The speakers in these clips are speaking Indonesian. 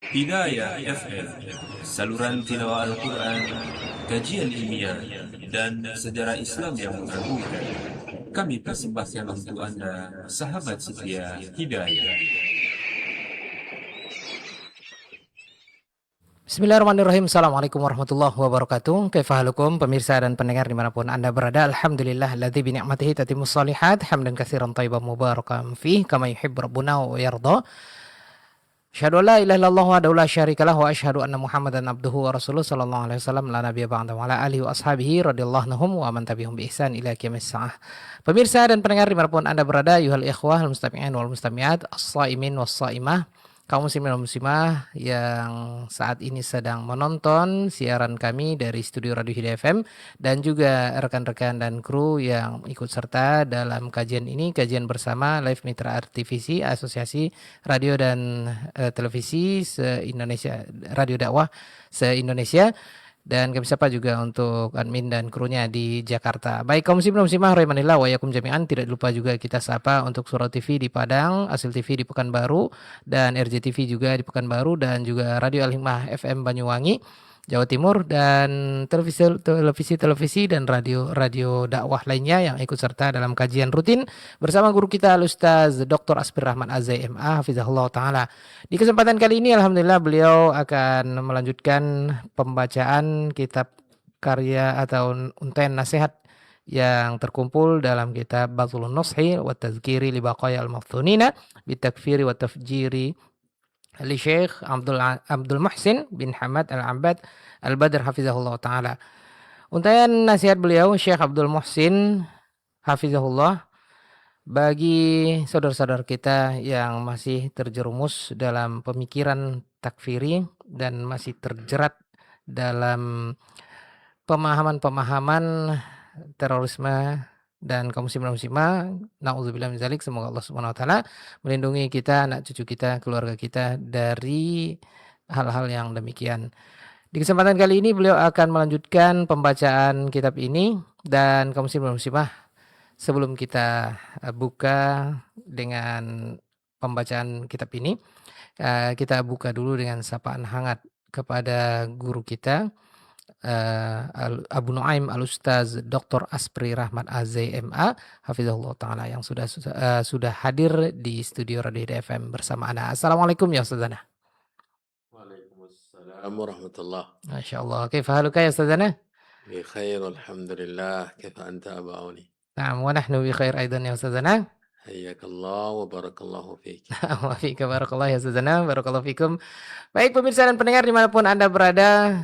Hidayah FM, saluran tilawah Al-Quran, kajian ilmiah, dan sejarah Islam yang mengagumkan. Kami persembahkan untuk Anda, sahabat setia Hidayah. Bismillahirrahmanirrahim. Assalamualaikum warahmatullahi wabarakatuh. Kaifahalukum pemirsa dan pendengar dimanapun Anda berada. Alhamdulillah alladzi bi ni'matihi tatimmus shalihat. Hamdan katsiran thayyiban mubarakan fih kama yuhibbu rabbuna wa yarda. Asyhadu an la ilaha illallah wahdahu la syarikalah wa asyhadu anna Muhammadan abduhu wa rasuluh sallallahu alaihi wasallam la nabiyya ba'da wa ala alihi wa ashabihi radhiyallahu anhum wa man tabi'ahum bi ihsan ila qiyamis saah. Pemirsa dan pendengar dimanapun Anda berada, yuhal ikhwah al mustami'in wal mustami'at, as-shaimin was shaimah, kaum muslimin dan muslimah yang saat ini sedang menonton siaran kami dari studio Radio Hidayah FM, dan juga rekan-rekan dan kru yang ikut serta dalam kajian ini, kajian bersama Live Mitra RTVC, Asosiasi Radio dan Televisi se-Indonesia, Radio Dakwah se-Indonesia. Dan kami sapa juga untuk admin dan krunya di Jakarta. Baik kaum muslimin dan muslimah rahimanillah wa yakum jami'an, tidak lupa juga kita sapa untuk Surau TV di Padang, Asil TV di Pekanbaru, dan RJTV juga di Pekanbaru, dan juga Radio Al-Hikmah FM Banyuwangi, Jawa Timur, dan televisi dan radio dakwah lainnya yang ikut serta dalam kajian rutin bersama guru kita Al-Ustaz Dr. Asbir Rahman Az-ZMA hafizahullah taala. Di kesempatan kali ini alhamdulillah beliau akan melanjutkan pembacaan kitab karya atau untayan nasihat yang terkumpul dalam kitab Bathulun Nushi wa Tazkiri li Baqaya al-Mafthunina bitakfiri wa tafjiri li Syekh Abdul Muhsin bin Hamad Al-Abbad Al-Badr hafizahullah taala. Untayan nasihat beliau Syekh Abdul Muhsin hafizahullah bagi saudara-saudara kita yang masih terjerumus dalam pemikiran takfiri dan masih terjerat dalam pemahaman-pemahaman terorisme dan kaum muslimin dan muslimah, naudzubillah min dzalik, semoga Allah Subhanahu wa taala melindungi kita, anak cucu kita, keluarga kita dari hal-hal yang demikian. Di kesempatan kali ini beliau akan melanjutkan pembacaan kitab ini, dan kaum muslimin dan muslimah, sebelum kita buka dengan pembacaan kitab ini, kita buka dulu dengan sapaan hangat kepada guru kita, Abu Nuaim Al-Ustaz Dr. Asbri Rahmat Az-ZMA hafizahullah taala, yang sudah hadir di studio Radio Hidayah FM bersama Ana. Assalamualaikum ya Ustazana. Waalaikumsalam warahmatullah. Masyaallah. Kaifa haluka ya Ustazana? Bi khair alhamdulillah. Kaifa anta Aba Auni? Na'am wa nahnu bi khair aidan ya Ustazana. Hayyakallah wa barakallahu fik. Wa fika barakallah ya Ustazana, barakallahu fikum. Baik pemirsa dan pendengar dimanapun Anda berada,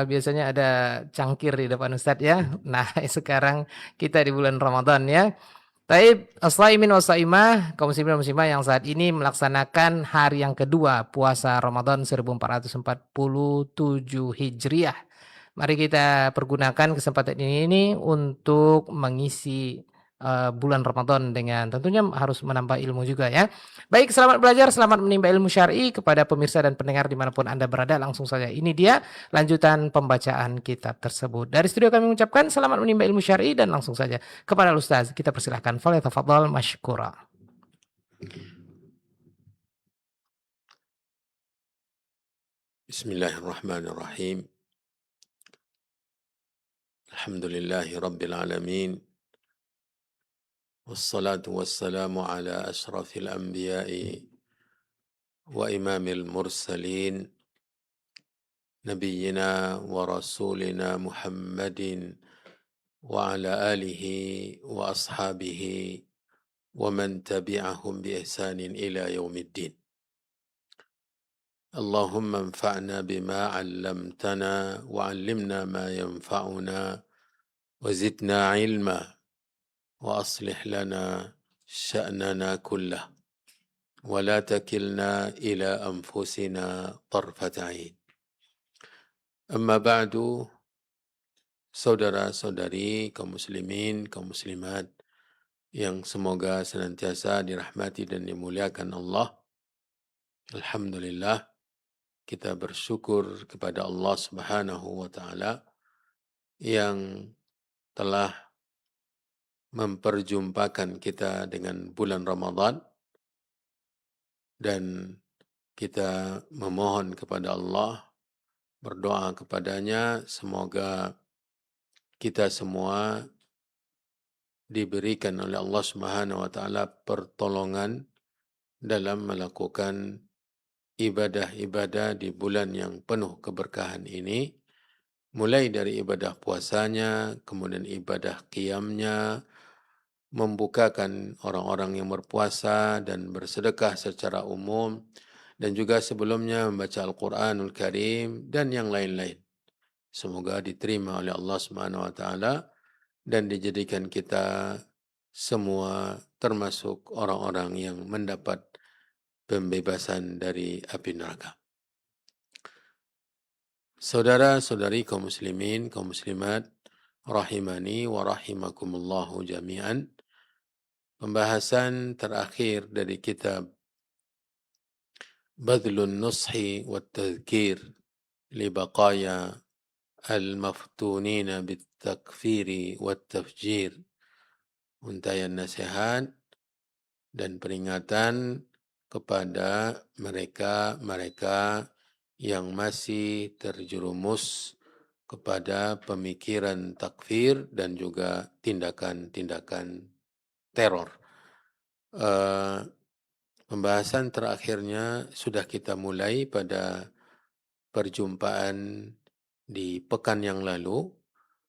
biasanya ada cangkir di depan Ustadz ya. Nah sekarang kita di bulan Ramadan ya. Taib as-shaimin was-shaimah, kaum muslimin dan muslimah yang saat ini melaksanakan hari yang kedua puasa Ramadan 1447 Hijriah. Mari kita pergunakan kesempatan ini untuk mengisi bulan Ramadan dengan tentunya harus menambah ilmu juga ya. Baik, selamat belajar, selamat menimba ilmu syar'i kepada pemirsa dan pendengar dimanapun Anda berada. Langsung saja, ini dia lanjutan pembacaan kitab tersebut. Dari studio kami mengucapkan selamat menimba ilmu syar'i, dan langsung saja kepada Ustaz kita persilahkan. Falyatafaddal masykura. Bismillahirrahmanirrahim. Alhamdulillahi rabbil alamin. Wassalatu wassalamu ala ashrafil anbiya'i wa imamil mursalin nabiyyina wa rasulina Muhammadin wa ala alihi wa ashabihi wa man tabi'ahum bi ihsanin ila yaumiddin. Allahumma anfa'na bima 'allamtana wa 'allimna ma yanfa'una wa zidna 'ilma wa aslih lana sya'nana kullah wa la takilna ila anfusina tarfata 'ain. Amma ba'du, saudara-saudari kaum muslimin, kaum muslimat yang semoga senantiasa dirahmati dan dimuliakan Allah. Alhamdulillah, kita bersyukur kepada Allah Subhanahu wa taala yang telah memperjumpakan kita dengan bulan Ramadan, dan kita memohon kepada Allah, berdoa kepadanya, semoga kita semua diberikan oleh Allah Subhanahu wa taala pertolongan dalam melakukan ibadah-ibadah di bulan yang penuh keberkahan ini, mulai dari ibadah puasanya, kemudian ibadah qiyamnya, membukakan orang-orang yang berpuasa dan bersedekah secara umum, dan juga sebelumnya membaca Al-Quranul Karim dan yang lain-lain. Semoga diterima oleh Allah Subhanahu wa taala dan dijadikan kita semua termasuk orang-orang yang mendapat pembebasan dari api neraka. Saudara-saudari kaum muslimin, kaum muslimat, rahimani wa rahimakumullahu jami'an. Pembahasan terakhir dari kitab Badlun Nushi wa Tadhkir li Baqaya Al-Maftunina Bit-Takfiri wa Tafjir. Untayan nasihat dan peringatan kepada mereka-mereka yang masih terjerumus kepada pemikiran takfir dan juga tindakan-tindakan teror. Pembahasan terakhirnya sudah kita mulai pada perjumpaan di pekan yang lalu,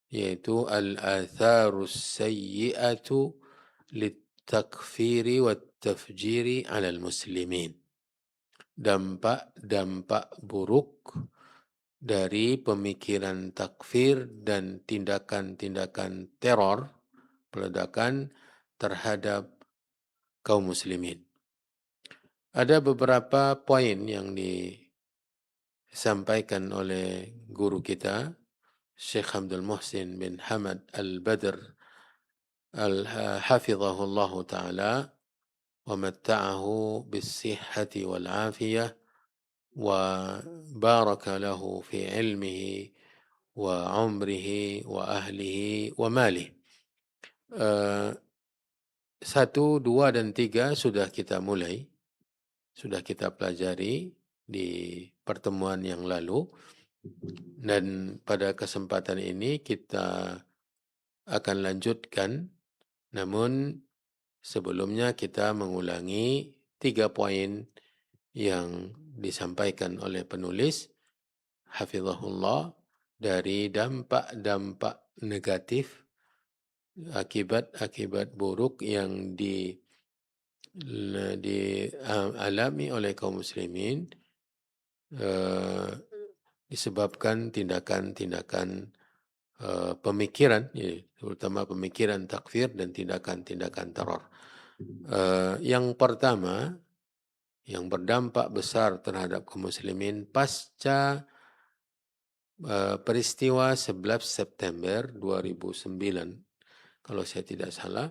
yaitu al-atharus sayyi'atu litakfiri wa tafjiri alal muslimin. Dampak-dampak buruk dari pemikiran takfir dan tindakan-tindakan teror, peledakan terhadap kaum muslimin. Ada beberapa poin yang disampaikan oleh guru kita, Syekh Abdul Muhsin bin Hamad Al-Badr Hafizahullah Ta'ala wa matta'ahu bis-sihhati wal-afiyah wa baraka lahu fi ilmihi wa umrihi wa ahlihi wa malih. 1, 2, dan 3 sudah kita mulai, sudah kita pelajari di pertemuan yang lalu, dan pada kesempatan ini kita akan lanjutkan, namun sebelumnya kita mengulangi 3 poin yang disampaikan oleh penulis hafizahullah dari dampak-dampak negatif, akibat-akibat buruk yang dialami oleh kaum muslimin disebabkan tindakan-tindakan pemikiran, terutama pemikiran takfir dan tindakan-tindakan teror. Yang pertama, yang berdampak besar terhadap kaum muslimin pasca peristiwa 11 September 2009, kalau saya tidak salah,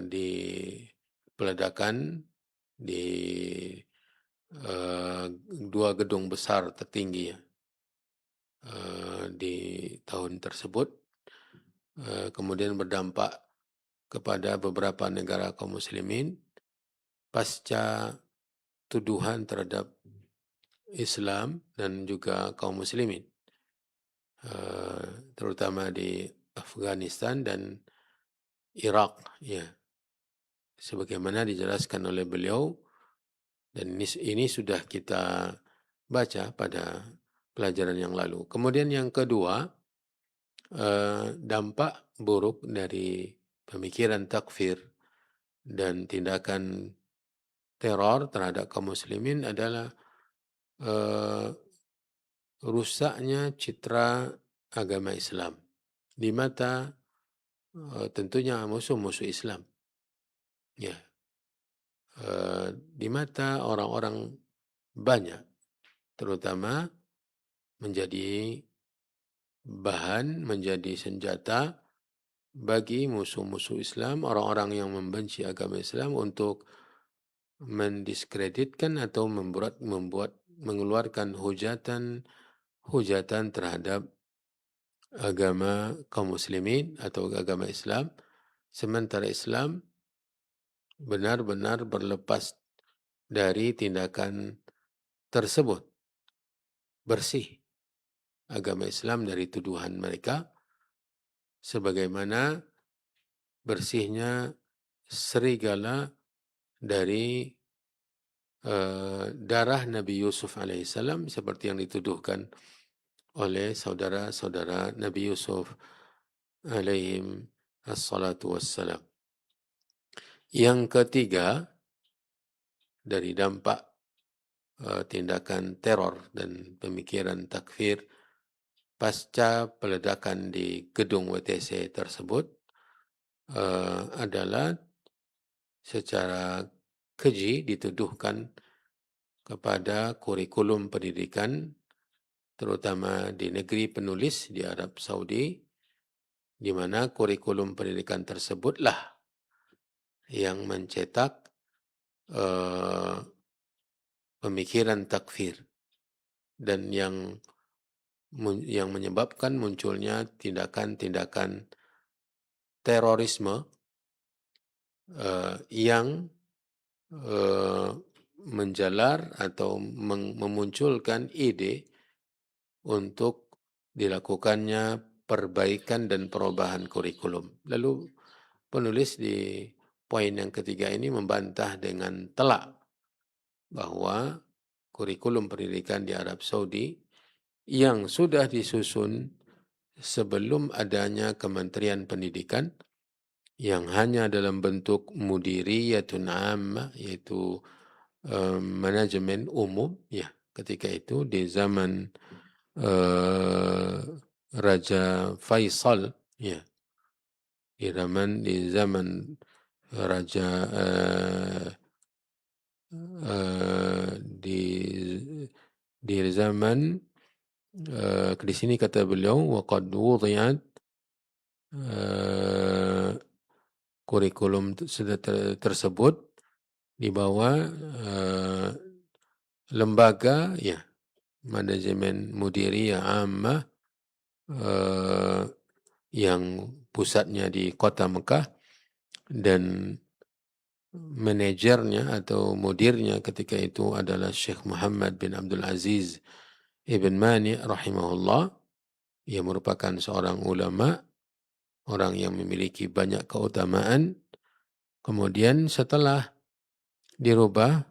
di peledakan di 2 gedung besar tertinggi di tahun tersebut, kemudian berdampak kepada beberapa negara kaum muslimin pasca tuduhan terhadap Islam dan juga kaum muslimin, terutama di Afghanistan dan Irak, ya, sebagaimana dijelaskan oleh beliau, dan ini sudah kita baca pada pelajaran yang lalu. Kemudian yang kedua, dampak buruk dari pemikiran takfir dan tindakan teror terhadap kaum muslimin adalah rusaknya citra agama Islam di mata tentunya musuh-musuh Islam, ya, di mata orang-orang banyak, terutama menjadi bahan, menjadi senjata bagi musuh-musuh Islam, orang-orang yang membenci agama Islam, untuk mendiskreditkan atau mengeluarkan hujatan terhadap agama kaum muslimin atau agama Islam, sementara Islam benar-benar berlepas dari tindakan tersebut. Bersih agama Islam dari tuduhan mereka, sebagaimana bersihnya serigala dari darah Nabi Yusuf alaihissalam seperti yang dituduhkan oleh saudara-saudara Nabi Yusuf alaihim assalatu wassalam. Yang ketiga, dari dampak tindakan teror dan pemikiran takfir pasca peledakan di gedung WTC tersebut adalah secara keji dituduhkan kepada kurikulum pendidikan terutama di negeri penulis di Arab Saudi, di mana kurikulum pendidikan tersebutlah yang mencetak pemikiran takfir dan yang menyebabkan munculnya tindakan-tindakan terorisme yang menjalar atau memunculkan ide untuk dilakukannya perbaikan dan perubahan kurikulum. Lalu penulis di poin yang ketiga ini membantah dengan telak bahwa kurikulum pendidikan di Arab Saudi yang sudah disusun sebelum adanya Kementerian Pendidikan yang hanya dalam bentuk mudiriyatun ammah, yaitu manajemen umum, ya ketika itu di zaman Raja Faisal, ya di zaman Raja di zaman di sini kata beliau waqad wudiyat kurikulum tersebut di bawah lembaga ya manajemen mudiriyah ammah yang pusatnya di kota Mekah dan manajernya atau mudirnya ketika itu adalah Syekh Muhammad bin Abdul Aziz Ibn Mani rahimahullah. Ia merupakan seorang ulama, orang yang memiliki banyak keutamaan. Kemudian setelah dirubah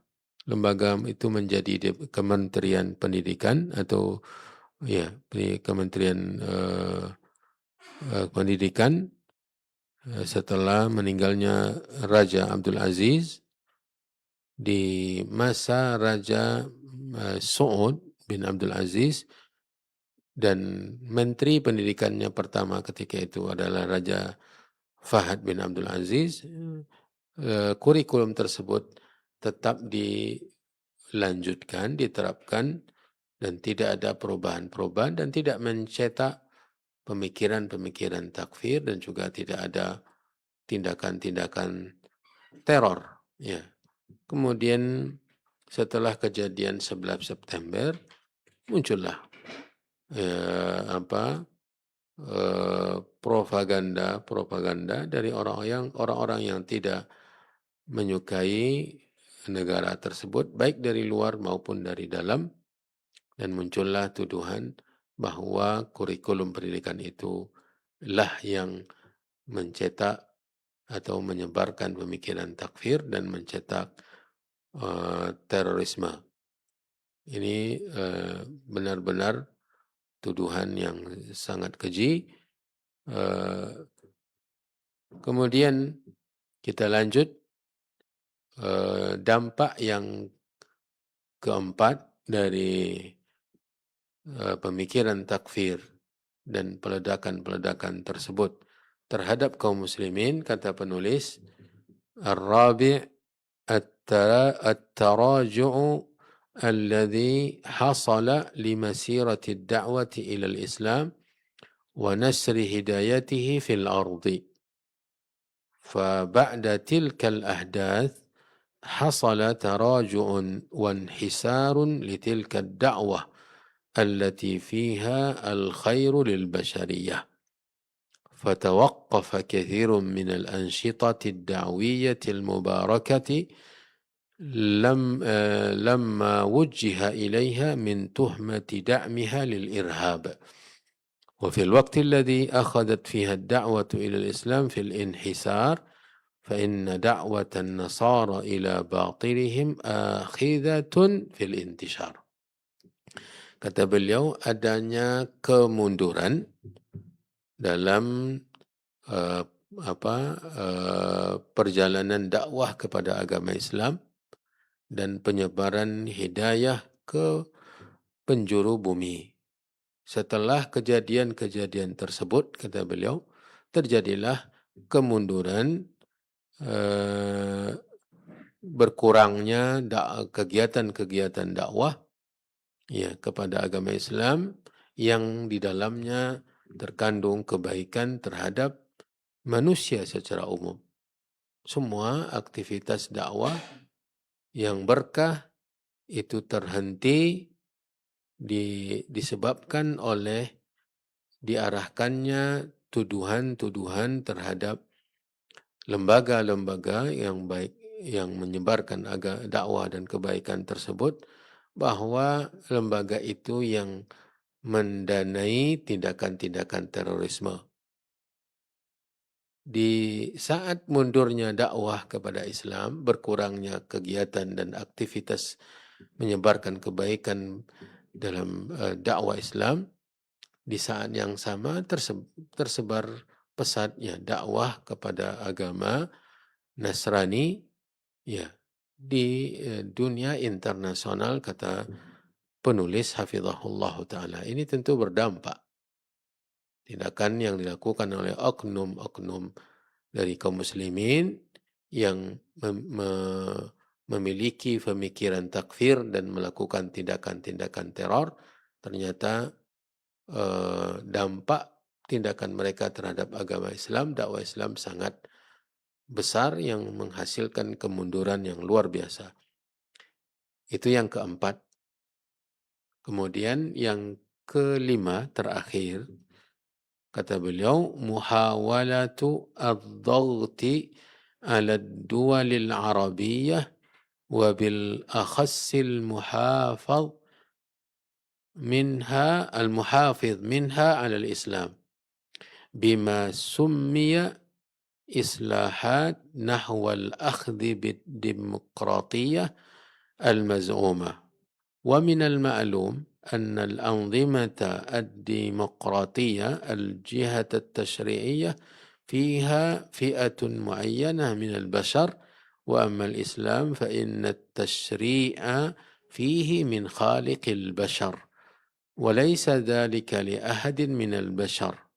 lembaga itu menjadi Kementerian Pendidikan atau ya Kementerian Pendidikan setelah meninggalnya Raja Abdul Aziz di masa Raja Saud bin Abdul Aziz, dan Menteri Pendidikannya pertama ketika itu adalah Raja Fahad bin Abdul Aziz. Kurikulum tersebut tetap dilanjutkan, diterapkan, dan tidak ada perubahan-perubahan dan tidak mencetak pemikiran-pemikiran takfir dan juga tidak ada tindakan-tindakan teror. Ya. Kemudian setelah kejadian 11 September muncullah propaganda dari orang-orang yang tidak menyukai negara tersebut baik dari luar maupun dari dalam, dan muncullah tuduhan bahwa kurikulum pendidikan itu lah yang mencetak atau menyebarkan pemikiran takfir dan mencetak terorisme. Ini benar-benar tuduhan yang sangat keji. Kemudian kita lanjut dampak yang keempat dari pemikiran takfir dan peledakan-peledakan tersebut terhadap kaum muslimin, kata penulis, Ar-Rabi' at-taraju'u alladhi hasala limasirati ad-da'wati ila al-Islam wa nasri hidayatihi fil ardi. فبعد تلك الأحداث حصل تراجع وانحسار لتلك الدعوة التي فيها الخير للبشرية فتوقف كثير من الأنشطة الدعوية المباركة لما وجه إليها من تهمة دعمها للإرهاب. وفي الوقت الذي أخذت فيها الدعوة إلى الإسلام في الانحسار فإن دعوة النصارى إلى باطلهم آخذة في الانتشار. Kata beliau, adanya kemunduran dalam perjalanan dakwah kepada agama Islam dan penyebaran hidayah ke penjuru bumi. Setelah kejadian-kejadian tersebut, kata beliau, terjadilah kemunduran, berkurangnya kegiatan-kegiatan dakwah kepada agama Islam yang di dalamnya terkandung kebaikan terhadap manusia secara umum. Semua aktivitas dakwah yang berkah itu terhenti disebabkan oleh diarahkannya tuduhan-tuduhan terhadap lembaga-lembaga yang baik yang menyebarkan dakwah dan kebaikan tersebut, bahwa lembaga itu yang mendanai tindakan-tindakan terorisme. Di saat mundurnya dakwah kepada Islam, berkurangnya kegiatan dan aktivitas menyebarkan kebaikan dalam dakwah Islam, di saat yang sama tersebar pesatnya dakwah kepada agama Nasrani di dunia internasional, kata penulis hafizahullah ta'ala. Ini tentu berdampak. Tindakan yang dilakukan oleh oknum-oknum dari kaum muslimin yang memiliki pemikiran takfir dan melakukan tindakan-tindakan teror, ternyata dampak tindakan mereka terhadap agama Islam, dakwah Islam sangat besar yang menghasilkan kemunduran yang luar biasa. Itu yang keempat. Kemudian yang kelima terakhir, kata beliau, muhawalatu ad-dhaghti ala ad-duwal al-arabiyyah wa bil akhassil المحافظ منها على الإسلام بما سمي إصلاحات نحو الأخذ بالديمقراطية المزعومة. ومن المعلوم أن الأنظمة الديمقراطية الجهة التشريعية فيها فئة معينة من البشر، وأما الإسلام فإن التشريع فيه من خالق البشر وليس ذلك لأحد من البشر.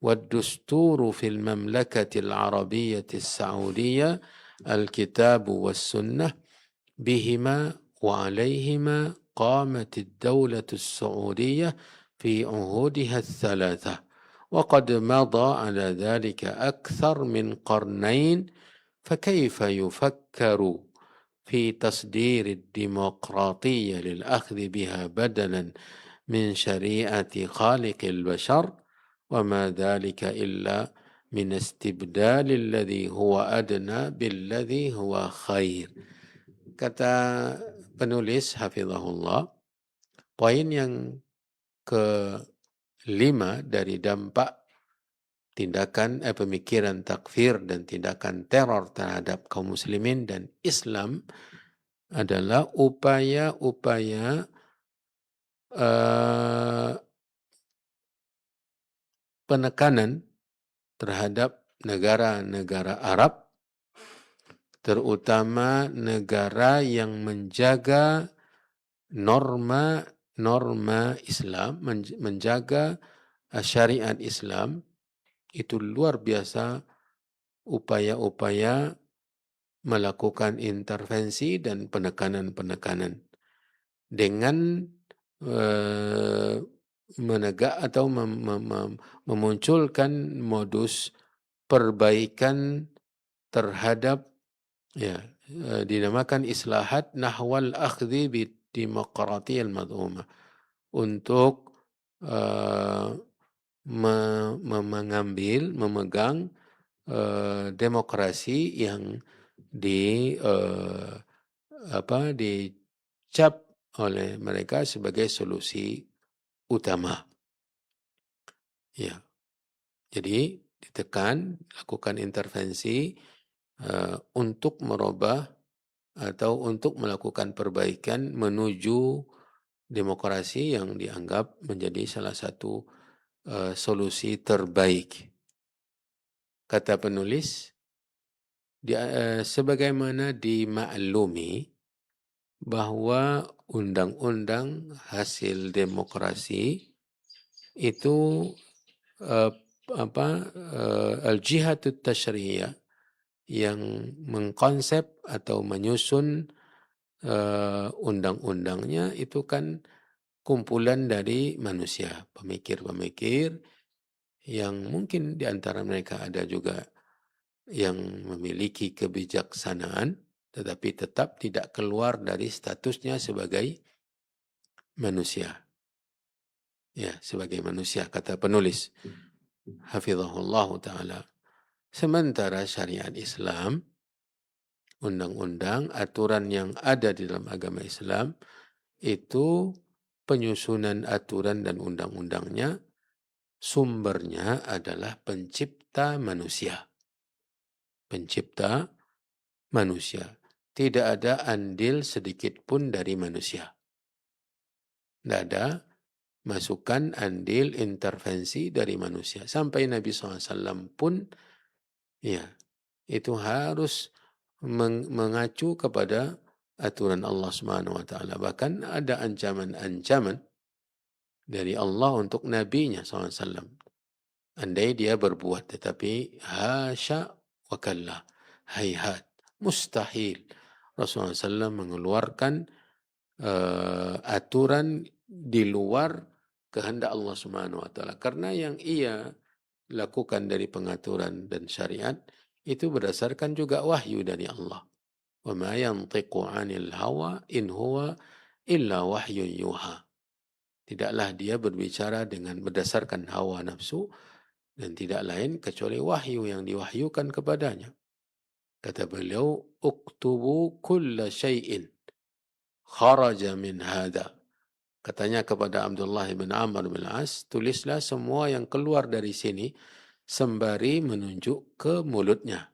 والدستور في المملكة العربية السعودية الكتاب والسنة بهما وعليهما قامت الدولة السعودية في عهودها الثلاثة، وقد مضى على ذلك أكثر من قرنين، فكيف يفكر في تصدير الديمقراطية للأخذ بها بدلا من شريعة خالق البشر، وما ذلك إلا من استبدال الذي هو أدنى بالذي هو خير. Kata penulis hafizahullah, poin yang kelima dari dampak tindakan pemikiran takfir dan tindakan teror terhadap kaum muslimin dan Islam adalah upaya-upaya penekanan terhadap negara-negara Arab, terutama negara yang menjaga norma Islam, menjaga syariat Islam. Itu luar biasa upaya-upaya melakukan intervensi dan penekanan-penekanan dengan menegak atau memunculkan modus perbaikan terhadap dinamakan islahat nahwal akhdhi bid-demokratiyah al-madhumah, untuk memegang demokrasi yang dicap oleh mereka sebagai solusi utama. Ya, jadi ditekan, lakukan intervensi untuk merubah atau untuk melakukan perbaikan menuju demokrasi yang dianggap menjadi salah satu solusi terbaik. Kata penulis, sebagaimana dimaklumi bahwa undang-undang hasil demokrasi itu al-jihadut tashriyah yang mengkonsep atau menyusun undang-undangnya itu kan kumpulan dari manusia, pemikir-pemikir yang mungkin di antara mereka ada juga yang memiliki kebijaksanaan, tetapi tetap tidak keluar dari statusnya sebagai manusia. Ya, sebagai manusia, kata penulis. Hafizahullah ta'ala. Sementara syariat Islam, undang-undang, aturan yang ada di dalam agama Islam, itu penyusunan aturan dan undang-undangnya, sumbernya adalah pencipta manusia. Pencipta manusia. Tidak ada andil sedikit pun dari manusia. Tidak ada masukan, andil, intervensi dari manusia. Sampai Nabi SAW pun, ya, itu harus mengacu kepada aturan Allah Subhanahu wa taala. Bahkan ada ancaman-ancaman dari Allah untuk nabinya SAW. Andai dia berbuat, tetapi hasya wa kalla, hayhat, mustahil Rasulullah SAW mengeluarkan aturan di luar kehendak Allah Subhanahu wa taala. Karena yang ia lakukan dari pengaturan dan syariat itu berdasarkan juga wahyu dari Allah. Wa ma yantiqu 'anil hawa in huwa illa wahyun yuha. Tidaklah dia berbicara dengan berdasarkan hawa nafsu dan tidak lain kecuali wahyu yang diwahyukan kepadanya. Kata beliau, "Uktubu kulla syai'in kharaja min hadha." Katanya kepada Abdullah bin Amr bin As, tulislah semua yang keluar dari sini sembari menunjuk ke mulutnya.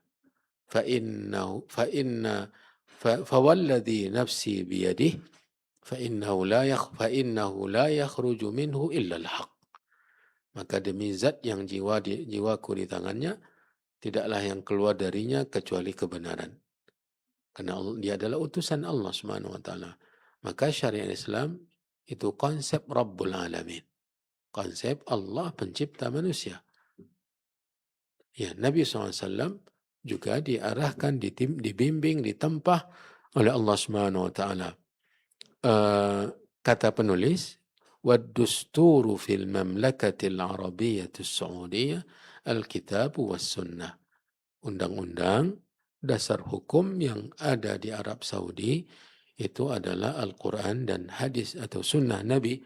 Fawalladhi nafsi biyadih فإنه لا يخرج منه إلا الحق. Maka demi zat yang jiwaku di tangannya, tidaklah yang keluar darinya kecuali kebenaran. Karena dia adalah utusan Allah Subhanahu wa taala. Maka syariat Islam itu konsep Rabbul Alamin. Konsep Allah pencipta manusia. Ya, Nabi SAW juga diarahkan, dibimbing, ditempah oleh Allah Subhanahu wa taala. Kata penulis, wad-dusturu fil mamlakatil arabiyyatus saudiyah al-kitab was sunnah. Undang-undang, dasar hukum yang ada di Arab Saudi itu adalah Al-Quran dan hadis atau sunnah Nabi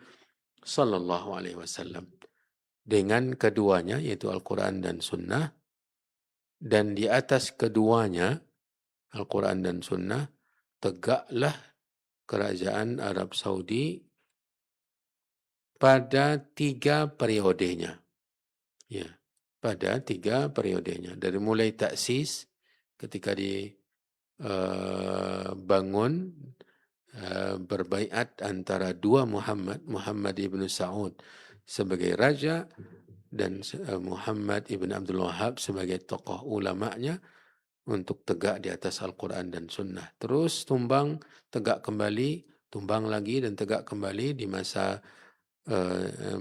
Sallallahu Alaihi Wasallam. Dengan keduanya, yaitu Al-Quran dan sunnah, dan di atas keduanya, Al-Quran dan sunnah, tegaklah kerajaan Arab Saudi pada 3 periodenya. Ya, pada 3 periodenya. Dari mulai taksis ketika dibangun berbaiat antara 2 Muhammad ibn Saud sebagai raja dan Muhammad ibn Abdul Wahhab sebagai tokoh ulamanya untuk tegak di atas Al-Quran dan Sunnah. Terus tumbang, tegak kembali, tumbang lagi dan tegak kembali di masa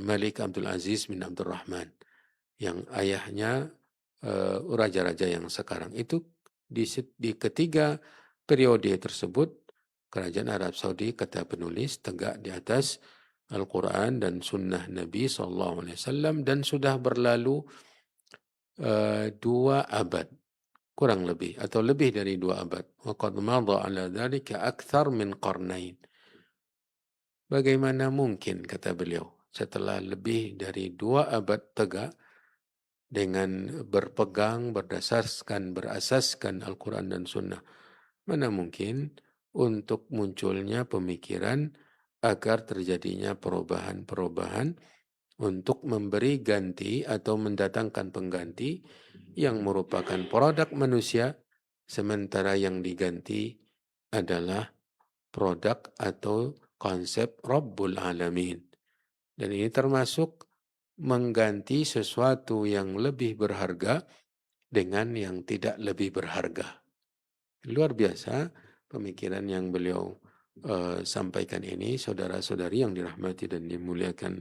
Malik Abdul Aziz bin Abdul Rahman, yang ayahnya raja-raja yang sekarang. Itu di ketiga periode tersebut, kerajaan Arab Saudi, kata penulis, tegak di atas Al-Quran dan Sunnah Nabi SAW dan sudah berlalu 2 abad. Kurang lebih atau lebih dari 2 abad. Waqad madha ala dhalika akthar min qarnain. Bagaimana mungkin, kata beliau, setelah lebih dari 2 abad tegak dengan berasaskan Al-Quran dan Sunnah. Mana mungkin untuk munculnya pemikiran agar terjadinya perubahan-perubahan untuk memberi ganti atau mendatangkan pengganti yang merupakan produk manusia, sementara yang diganti adalah produk atau konsep Rabbul Alamin. Dan ini termasuk mengganti sesuatu yang lebih berharga dengan yang tidak lebih berharga. Luar biasa pemikiran yang beliau sampaikan ini, saudara-saudari yang dirahmati dan dimuliakan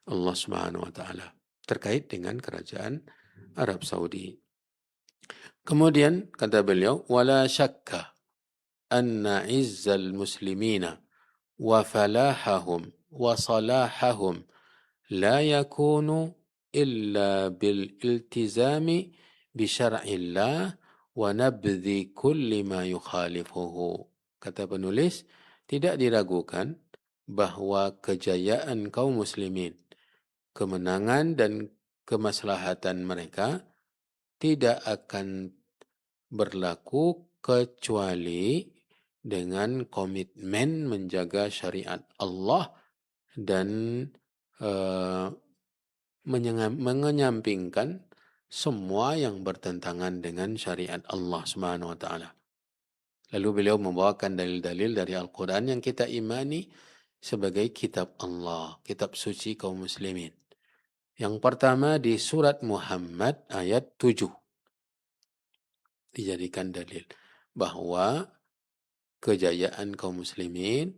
Allah Subhanahu wa taala terkait dengan kerajaan Arab Saudi. Kemudian kata beliau, wala syakka anna izzal muslimina wa falahahum wa salahahum la yakunu illa bil iltizami bi syar'illah wa nabdhi kulli ma yukhalifuhu. Kata penulis, tidak diragukan bahwa kejayaan kaum muslimin, kemenangan dan kemaslahatan mereka tidak akan berlaku kecuali dengan komitmen menjaga syariat Allah dan menyampingkan semua yang bertentangan dengan syariat Allah Subhanahu wa taala. Lalu beliau membawakan dalil-dalil dari Al-Quran yang kita imani sebagai kitab Allah, kitab suci kaum muslimin. Yang pertama di surat Muhammad ayat 7 dijadikan dalil bahwa kejayaan kaum muslimin,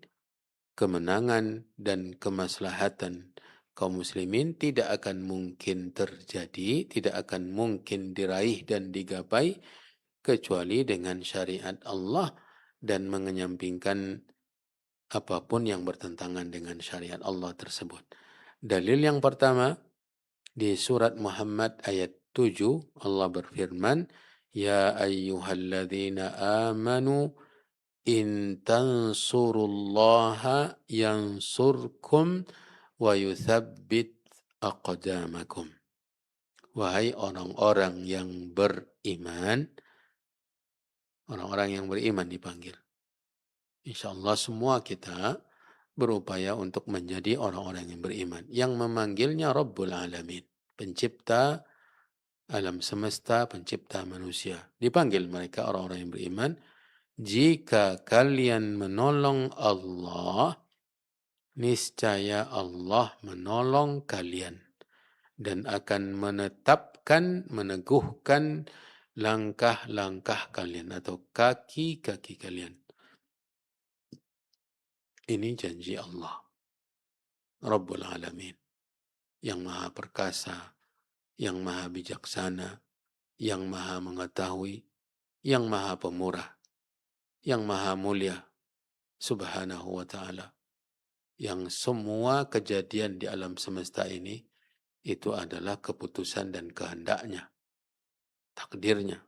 kemenangan dan kemaslahatan kaum muslimin tidak akan mungkin terjadi, tidak akan mungkin diraih dan digapai kecuali dengan syariat Allah dan mengenyampingkan apapun yang bertentangan dengan syariat Allah tersebut. Dalil yang pertama di surat Muhammad ayat 7 Allah berfirman, Ya ayyuhalladzina amanu in tansurullaha yansurkum wa yuthabbit aqdamakum. Wahai orang-orang yang beriman, orang-orang yang beriman dipanggil. InsyaAllah semua kita berupaya untuk menjadi orang-orang yang beriman. Yang memanggilnya Rabbul Alamin, pencipta alam semesta, pencipta manusia. Dipanggil mereka orang-orang yang beriman. Jika kalian menolong Allah, niscaya Allah menolong kalian dan akan menetapkan, meneguhkan langkah-langkah kalian atau kaki-kaki kalian. Ini janji Allah, Rabbul Alamin, yang maha perkasa, yang maha bijaksana, yang maha mengetahui, yang maha pemurah, yang maha mulia, subhanahu wa ta'ala. Yang semua kejadian di alam semesta ini itu adalah keputusan dan kehendaknya, takdirnya.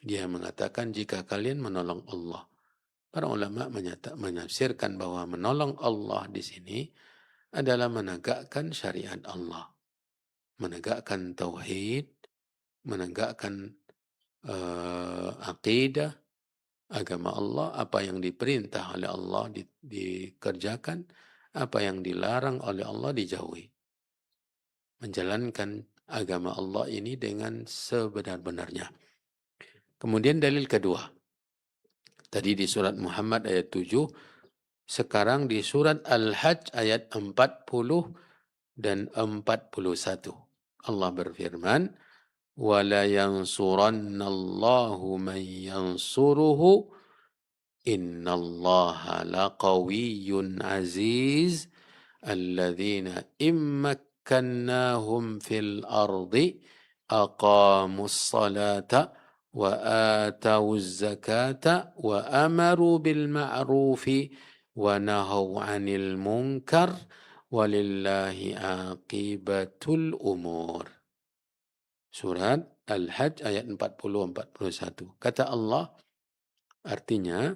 Dia mengatakan jika kalian menolong Allah. Para ulama menafsirkan bahwa menolong Allah di sini adalah menegakkan syariat Allah, menegakkan tauhid, menegakkan akidah, agama Allah, apa yang diperintah oleh Allah dikerjakan, apa yang dilarang oleh Allah dijauhi. Menjalankan agama Allah ini dengan sebenar-benarnya. Kemudian dalil kedua. Tadi di surat Muhammad ayat 7, sekarang di surat Al-Hajj ayat 40 dan 41. Allah berfirman, وَلَا يَنْصُرَنَّ اللَّهُ مَنْ يَنْصُرُهُ إِنَّ اللَّهَ لَقَوِيٌّ عَزِيزٌ الَّذِينَ إِن مَّكَّنَّاهُمْ فِي الْأَرْضِ أَقَامُوا الصَّلَاةَ وَآتَوُا الزَّكَاةَ وَأَمَرُوا بِالْمَعْرُوفِ وَنَهَوْا عَنِ الْمُنكَرِ وَلِلَّهِ عَاقِبَةُ الْأُمُورِ. Surat Al-Hajj ayat 40-41. Kata Allah, artinya,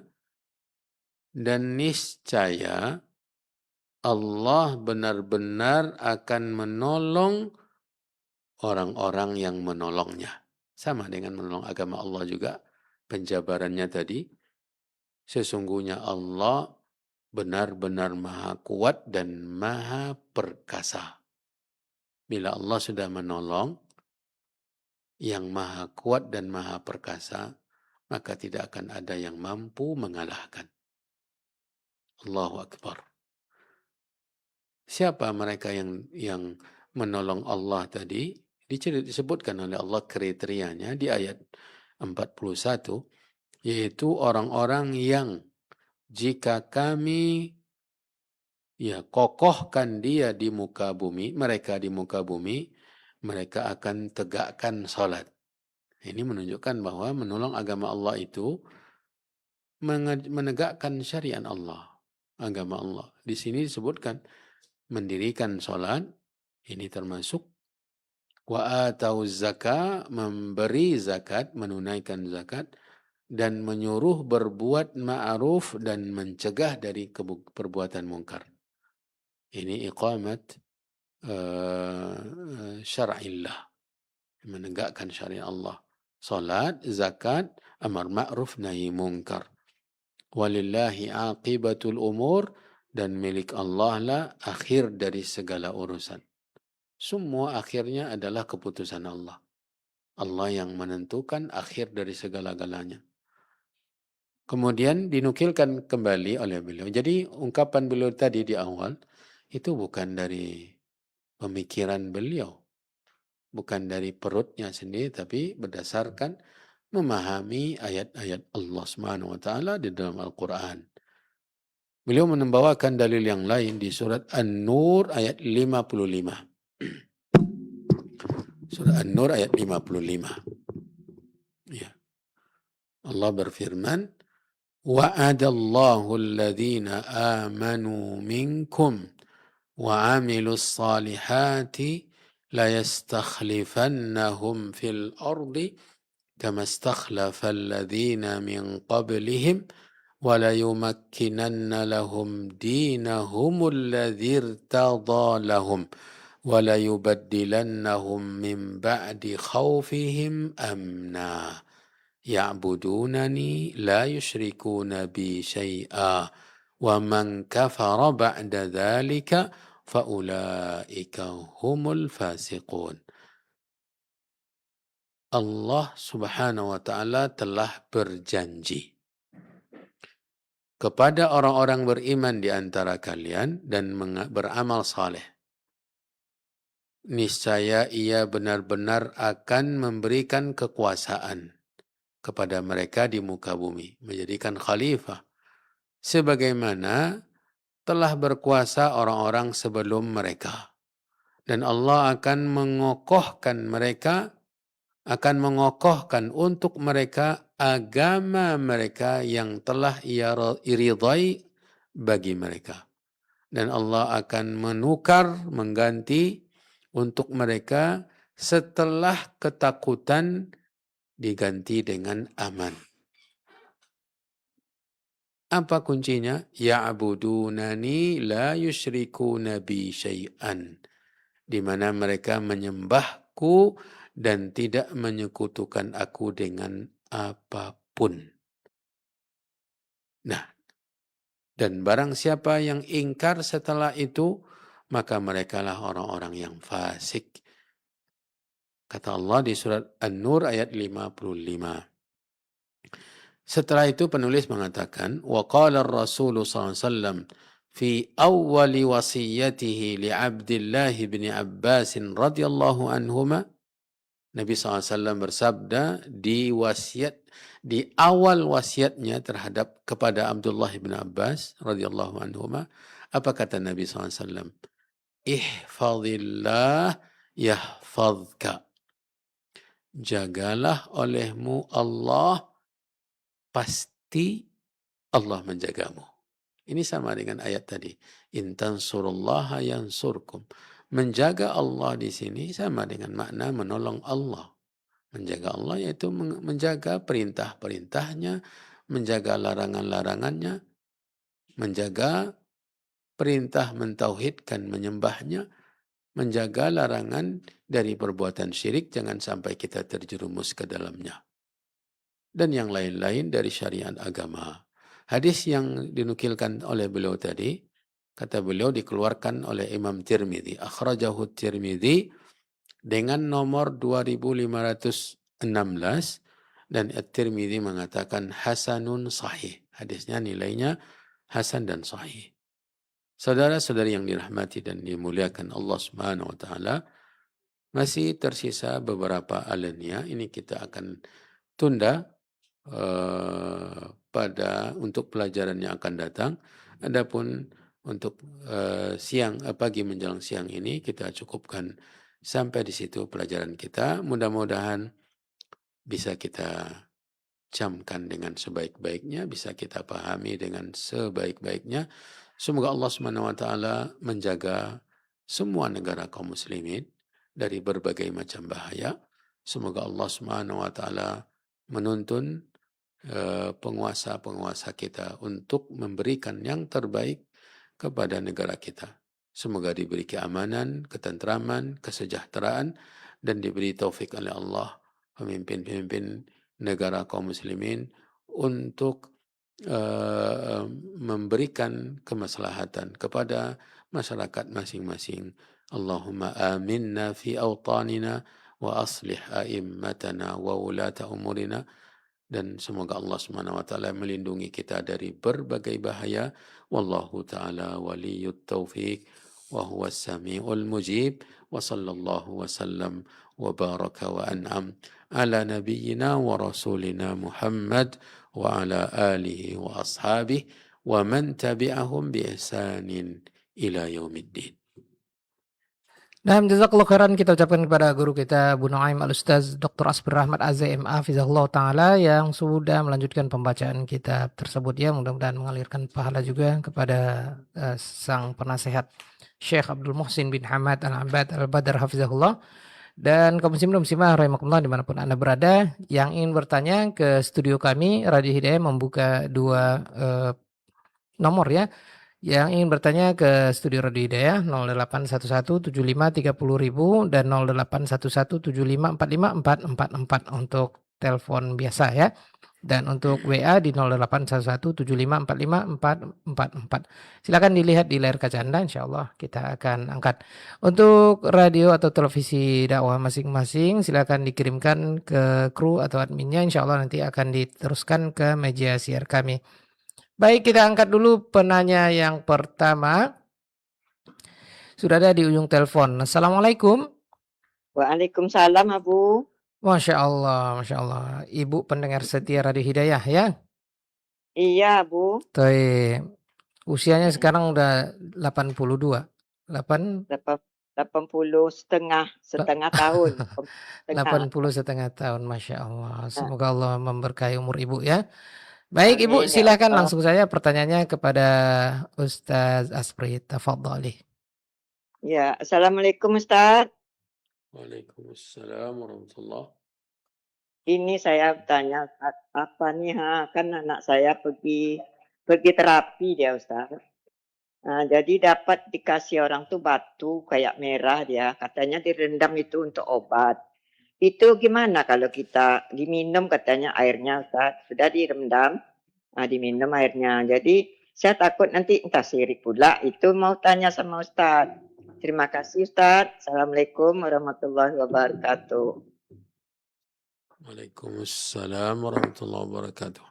dan niscaya Allah benar-benar akan menolong orang-orang yang menolongnya. Sama dengan menolong agama Allah juga. Penjabarannya tadi, sesungguhnya Allah benar-benar maha kuat dan maha perkasa. Bila Allah sudah menolong yang maha kuat dan maha perkasa, maka tidak akan ada yang mampu mengalahkan. Allahu Akbar. Siapa mereka yang menolong Allah tadi? Disebutkan oleh Allah kriterianya di ayat 41, yaitu orang-orang yang jika kami kokohkan dia di muka bumi, mereka di muka bumi, mereka akan tegakkan salat. Ini menunjukkan bahwa menolong agama Allah itu menegakkan syariat Allah, agama Allah. Di sini disebutkan mendirikan salat, ini termasuk wa atau zakat, memberi zakat, menunaikan zakat, dan menyuruh berbuat ma'ruf dan mencegah dari perbuatan mungkar. Ini iqamat syar'illah, menegakkan syariat Allah. Salat, zakat, amar ma'ruf, nahi mungkar. Walillahi aqibatul umur, dan milik Allah lah akhir dari segala urusan. Semua akhirnya adalah keputusan Allah. Allah yang menentukan akhir dari segala-galanya. Kemudian dinukilkan kembali oleh beliau. Jadi ungkapan beliau tadi di awal, itu bukan dari pemikiran beliau. Bukan dari perutnya sendiri, tapi berdasarkan memahami ayat-ayat Allah Subhanahu wa taala di dalam Al-Qur'an. Beliau membawakan dalil yang lain di surat An-Nur ayat 55. Surah An-Nur ayat 55. Ya. Allah berfirman, wa'adallahu alladhina amanu minkum wa 'amilus salihati la yastakhlifannahum fil ardi kama istakhlafa alladhina min qablihim wa la yumakkinanna lahum dinahum alladhi irtada lahum وَلَيُبَدِّلَنَّهُمْ مِنْ بَعْدِ خَوْفِهِمْ أَمْنًا يَعْبُدُونَنِي لَا يُشْرِكُونَ بِي شَيْئًا وَمَنْ كَفَرَ بَعْدَ ذَلِكَ فَأُولَئِكَ هُمُ الْفَاسِقُونَ. Allah Subhanahu wa taala telah berjanji kepada orang-orang beriman di antara kalian dan beramal saleh, niscaya ia benar-benar akan memberikan kekuasaan kepada mereka di muka bumi, menjadikan khalifah, sebagaimana telah berkuasa orang-orang sebelum mereka. Dan Allah akan mengokohkan mereka, akan mengokohkan untuk mereka agama mereka yang telah ia ridai bagi mereka. Dan Allah akan menukar, mengganti untuk mereka setelah ketakutan diganti dengan aman. Apa kuncinya? Ya'budunani la yusyrikuna bi syai'an. Di mana mereka menyembahku dan tidak menyekutukan aku dengan apapun. Nah, dan barang siapa yang ingkar setelah itu, maka merekalah orang-orang yang fasik. Kata Allah di surat An-Nur ayat 55. Setelah itu penulis mengatakan, wa qala ar-rasul sallallahu alaihi wasallam fi awwali wasiyatihi li Abdullah bin Abbas radhiyallahu anhuma, Nabi SAW bersabda di awal wasiatnya terhadap kepada Abdullah bin Abbas radhiyallahu anhuma, apa kata Nabi SAW? Ihfazillah yahfazka. Jagalah olehmu Allah, pasti Allah menjagamu. Ini sama dengan ayat tadi. In tansurullaha yansurkum. Menjaga Allah di sini sama dengan makna menolong Allah. Menjaga Allah yaitu menjaga perintah-perintahnya, menjaga larangan-larangannya, menjaga perintah mentauhidkan, menyembahnya, menjaga larangan dari perbuatan syirik, jangan sampai kita terjerumus ke dalamnya. Dan yang lain-lain dari syariat agama. Hadis yang dinukilkan oleh beliau tadi, kata beliau dikeluarkan oleh Imam Tirmidzi, akhrajahu Tirmidzi dengan nomor 2516 dan At-Tirmidzi mengatakan hasanun sahih. Hadisnya nilainya hasan dan sahih. Saudara-saudari yang dirahmati dan dimuliakan Allah Subhanahu wa taala, masih tersisa beberapa alinea. Ini kita akan tunda untuk pelajaran yang akan datang. Adapun untuk pagi menjelang siang ini kita cukupkan sampai di situ pelajaran kita. Mudah-mudahan bisa kita camkan dengan sebaik-baiknya, bisa kita pahami dengan sebaik-baiknya. Semoga Allah Subhanahu wa taala menjaga semua negara kaum muslimin dari berbagai macam bahaya. Semoga Allah Subhanahu wa taala menuntun penguasa-penguasa kita untuk memberikan yang terbaik kepada negara kita. Semoga diberi keamanan, ketentraman, kesejahteraan, dan diberi taufik oleh Allah pemimpin-pemimpin negara kaum muslimin untuk memberikan kemaslahatan kepada masyarakat masing-masing. Allahumma aminna fi awtanina wa aslih a'immatana wa ulata umurina. Dan semoga Allah Subhanahu wa taala melindungi kita dari berbagai bahaya. Wallahu taala waliyut taufiq wa huwas samiul mujib. Wa sallallahu wa sallam wa baraka wa an'am ala nabiyyina wa rasulina Muhammad wa ala alihi wa ashabihi wa man tabi'ahum bi ihsanin ila yaumiddin. Nah, jazakallahu khairan kita ucapkan kepada guru kita Bu Nuaim Al-Ustaz Dr. Asbir Rahmat AZMA Fizahullah Ta'ala yang sudah melanjutkan pembacaan kitab tersebut ya. Mudah-mudahan mengalirkan pahala juga kepada sang penasehat Syekh Abdul Muhsin bin Hamad Al-Abad Al-Badar Hafizahullah. Dan kaum muslimin dan muslimah rahimakumullah dimanapun Anda berada, yang ingin bertanya ke studio kami, Radio Hidayah membuka dua nomor ya. Yang ingin bertanya ke studio Radio Hidayah 08117530.000 dan 081175454444 untuk telepon biasa ya. Dan untuk WA di 081175454444. Silakan dilihat di layar kaca Anda, insyaallah kita akan angkat. Untuk radio atau televisi dakwah masing-masing silakan dikirimkan ke kru atau adminnya, insyaallah nanti akan diteruskan ke meja siar kami. Baik, kita angkat dulu penanya yang pertama. Sudah ada di ujung telepon. Assalamualaikum. Waalaikumsalam, Abu. Masya Allah, Masya Allah. Ibu pendengar setia Radio Hidayah ya? Iya, Bu. Usianya sekarang udah 82. 80 setengah tahun. 80 setengah tahun, Masya Allah. Semoga Allah memberkahi umur ibu ya. Baik Ibu, silakan langsung saja pertanyaannya kepada Ustaz Asbri. Tafadhali. Ya, Assalamualaikum Ustaz. Waalaikumsalam warahmatullahi. Ini saya tanya apa nih kan anak saya pergi terapi dia Ustaz. Nah, jadi dapat dikasih orang tuh batu kayak merah dia, katanya direndam itu untuk obat. Itu gimana kalau kita diminum katanya airnya Ustaz, sudah direndam, diminum airnya. Jadi saya takut nanti entah sirik pula. Itu mau tanya sama Ustaz. Terima kasih Ustaz. Assalamualaikum warahmatullahi wabarakatuh. Waalaikumsalam warahmatullahi wabarakatuh.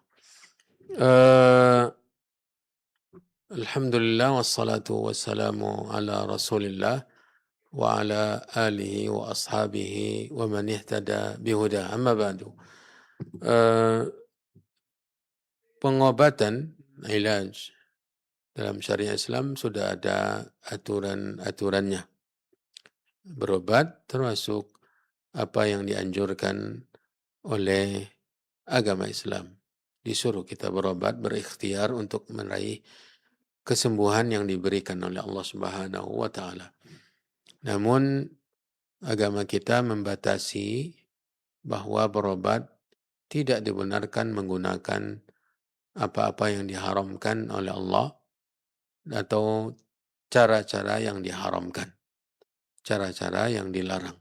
Alhamdulillah wassalatu wassalamu ala Rasulillah wa ala alihi wa ashabihi wa man ihtada bihuda. Amma ba'du. Pengobatan ilaj dalam syariat Islam sudah ada aturan-aturannya. Berobat termasuk apa yang dianjurkan oleh agama Islam. Disuruh kita berobat, berikhtiar untuk meraih kesembuhan yang diberikan oleh Allah Subhanahu wa taala. Namun agama kita membatasi bahwa berobat tidak dibenarkan menggunakan apa-apa yang diharamkan oleh Allah atau cara-cara yang diharamkan, cara-cara yang dilarang.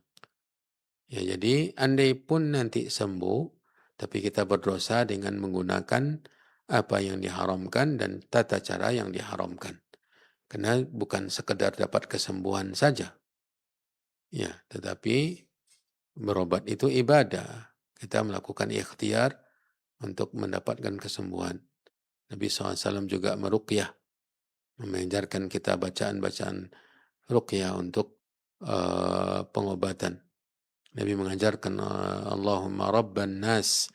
Ya, jadi andai pun nanti sembuh, tapi kita berdosa dengan menggunakan apa yang diharamkan dan tata cara yang diharamkan. Karena bukan sekedar dapat kesembuhan saja. Ya, tetapi berobat itu ibadah. Kita melakukan ikhtiar untuk mendapatkan kesembuhan. Nabi SAW juga meruqyah, mengajarkan kita bacaan-bacaan ruqyah untuk pengobatan. Nabi mengajarkan Allahumma rabban nas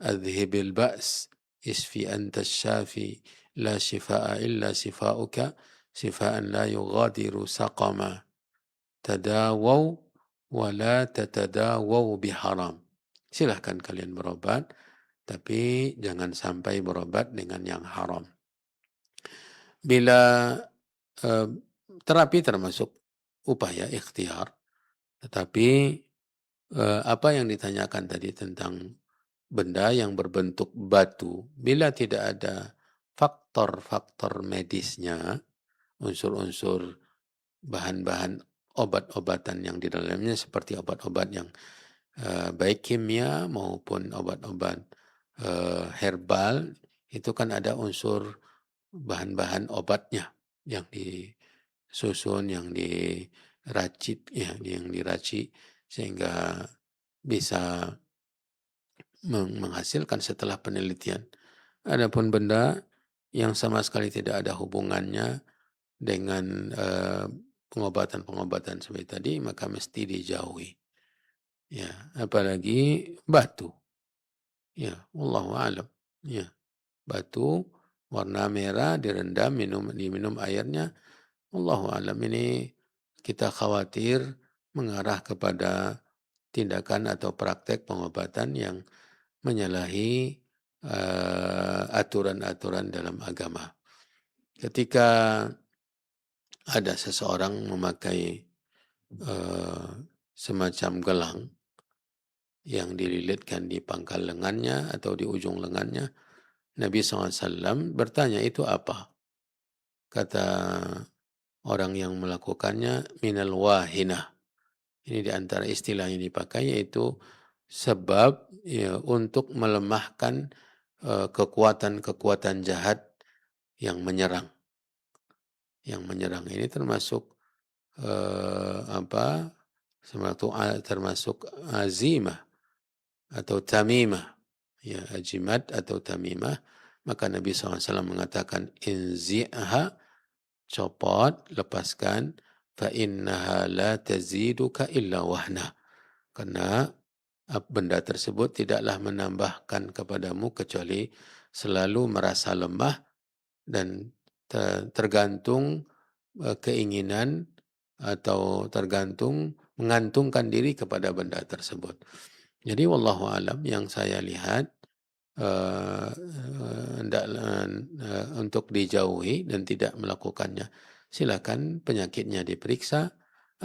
adhibil ba's isfi anta syafi la shifaa illa shifauka shifaan la yughadiru saqama tadawaw wa la tatadawaw biharam. Silahkan kalian berobat, tapi jangan sampai berobat dengan yang haram. Bila terapi termasuk upaya ikhtiar, tetapi apa yang ditanyakan tadi tentang benda yang berbentuk batu, bila tidak ada faktor-faktor medisnya, unsur-unsur bahan-bahan obat-obatan yang di dalamnya seperti obat-obat yang baik kimia maupun obat-obat herbal, itu kan ada unsur bahan-bahan obatnya yang disusun, yang diracik, ya, yang diracik sehingga bisa menghasilkan setelah penelitian. Adapun benda yang sama sekali tidak ada hubungannya dengan pengobatan-pengobatan seperti tadi, maka mesti dijauhi. Ya, apalagi batu. Ya, wallahu a'lam. Ya, batu warna merah direndam, diminum airnya. Wallahu a'lam, ini kita khawatir mengarah kepada tindakan atau praktek pengobatan yang menyalahi aturan-aturan dalam agama. Ketika ada seseorang memakai semacam gelang yang dililitkan di pangkal lengannya atau di ujung lengannya, Nabi SAW bertanya, itu apa? Kata orang yang melakukannya, minal wahinah. Ini di antara istilah yang dipakai, yaitu sebab ya, untuk melemahkan kekuatan-kekuatan jahat yang menyerang. Yang menyerang ini termasuk termasuk azimah atau tamimah, ya, ajimat atau tamimah. Maka Nabi SAW mengatakan, inzi'ha, copot, lepaskan, fa innaha la taziduka illa wahna. Karena benda tersebut tidaklah menambahkan kepadamu kecuali selalu merasa lemah dan tergantung keinginan atau tergantung mengantungkan diri kepada benda tersebut. Jadi wallahu alam, yang saya lihat untuk dijauhi dan tidak melakukannya. Silakan penyakitnya diperiksa,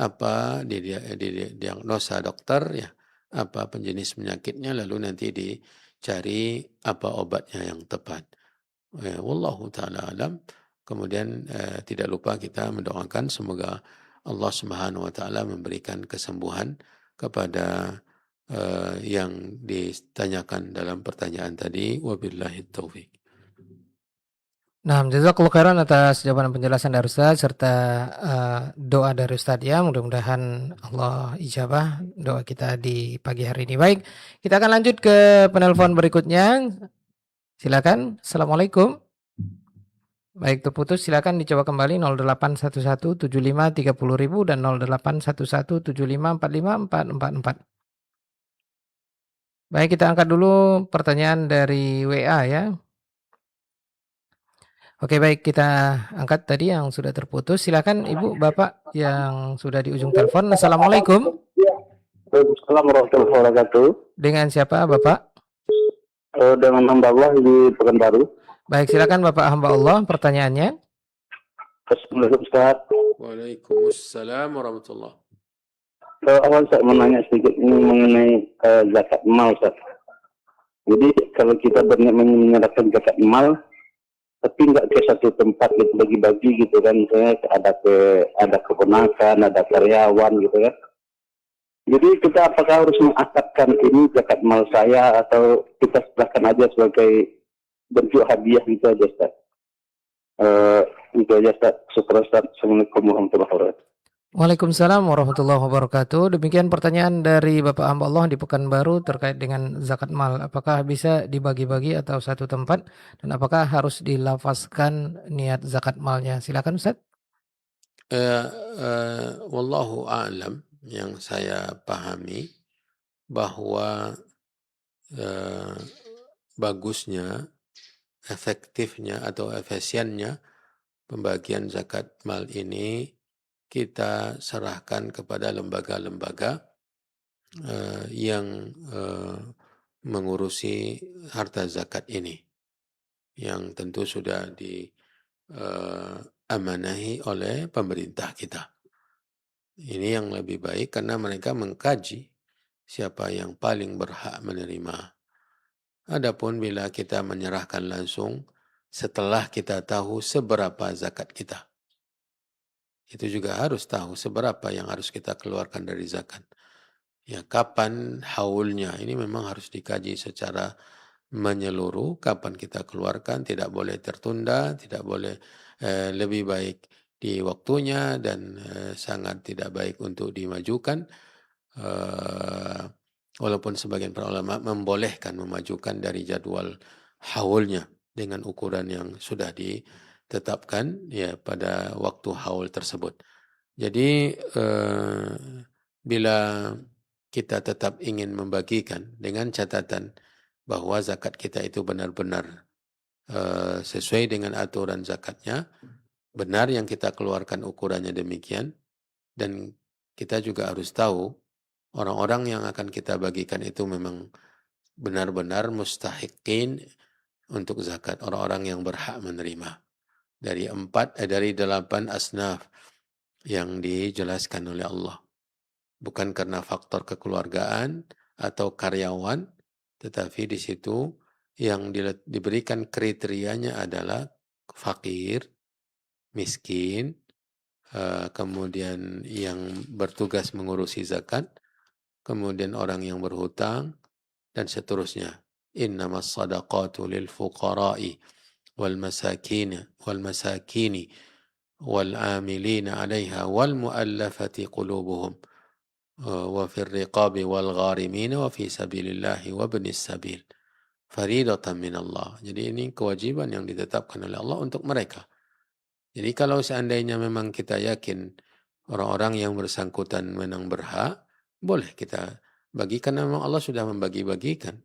apa diagnosa dokter, ya, apa penjenis penyakitnya, lalu nanti dicari apa obatnya yang tepat. Wallahu ta'ala alam. Kemudian tidak lupa kita mendoakan semoga Allah Subhanahu wa taala memberikan kesembuhan kepada yang ditanyakan dalam pertanyaan tadi. Wabillahi taufiq. Nah, jazakallahu khairan atas jawaban penjelasan dari Ustaz serta doa dari Ustaz, ya. Mudah-mudahan Allah ijabah doa kita di pagi hari ini. Baik, kita akan lanjut ke penelpon berikutnya. Silakan. Assalamualaikum. Baik, terputus, silakan dicoba kembali 08117530.000 dan 081175454444. Baik, kita angkat dulu pertanyaan dari WA, ya. Oke, baik, kita angkat tadi yang sudah terputus. Silakan Ibu, Bapak yang sudah di ujung telepon. Assalamualaikum. Assalamualaikum warahmatullahi wabarakatuh. Dengan siapa, Bapak? Dengan hamba Allah di Pekanbaru. Baik, silakan Bapak hamba Allah, pertanyaannya. Assalamualaikum Ustaz. Waalaikumsalam warahmatullahi. Awal saya mau nanya sedikit ini mengenai zakat mal, Ustaz. Jadi kalau kita berniat menyerahkan zakat mal, tapi nggak ke satu tempat gitu bagi-bagi gitu kan, misalnya ada keponakan, ada karyawan gitu kan. Jadi kita apakah harus mengakadkan ini zakat mal saya atau kita serahkan aja sebagai bentuk hadiah gitu aja Ustaz. Itu aja Ustaz. Syukur Ustaz. Assalamualaikum warahmatullahi wabarakatuh. Waalaikumsalam warahmatullahi wabarakatuh. Demikian pertanyaan dari Bapak hamba Allah di Pekanbaru terkait dengan zakat mal. Apakah bisa dibagi-bagi atau satu tempat? Dan apakah harus dilafazkan niat zakat malnya? Silakan Ustaz. Wallahu a'lam, yang saya pahami bahwa bagusnya, efektifnya atau efisiennya pembagian zakat mal ini kita serahkan kepada lembaga-lembaga yang mengurusi harta zakat ini, yang tentu sudah diamanahi oleh pemerintah kita. Ini yang lebih baik karena mereka mengkaji siapa yang paling berhak menerima. Adapun bila kita menyerahkan langsung setelah kita tahu seberapa zakat kita, itu juga harus tahu seberapa yang harus kita keluarkan dari zakat. Ya, kapan haulnya, ini memang harus dikaji secara menyeluruh, kapan kita keluarkan, tidak boleh tertunda, tidak boleh lebih baik di waktunya, dan sangat tidak baik untuk dimajukan. Walaupun sebagian para ulama membolehkan memajukan dari jadwal haulnya dengan ukuran yang sudah ditetapkan ya pada waktu haul tersebut. Jadi bila kita tetap ingin membagikan dengan catatan bahwa zakat kita itu benar-benar sesuai dengan aturan zakatnya, benar yang kita keluarkan ukurannya demikian, dan kita juga harus tahu orang-orang yang akan kita bagikan itu memang benar-benar mustahiqin untuk zakat, orang-orang yang berhak menerima. Dari 8 asnaf yang dijelaskan oleh Allah. Bukan karena faktor kekeluargaan atau karyawan, tetapi di situ yang diberikan kriterianya adalah fakir, miskin, kemudian yang bertugas mengurusi zakat, kemudian orang yang berhutang, dan seterusnya. Innamas sadaqatu lil fuqara'i wal masakini wal amilina 'alaiha wal mu'allafati qulubuhum wa fir riqabi wal gharimin wa fi sabilillahi wa ibnis sabil faridatan min Allah. Jadi ini kewajiban yang ditetapkan oleh Allah untuk mereka. Jadi kalau seandainya memang kita yakin orang-orang yang bersangkutan memang berhak, boleh kita bagikan. Memang Allah sudah membagi-bagikan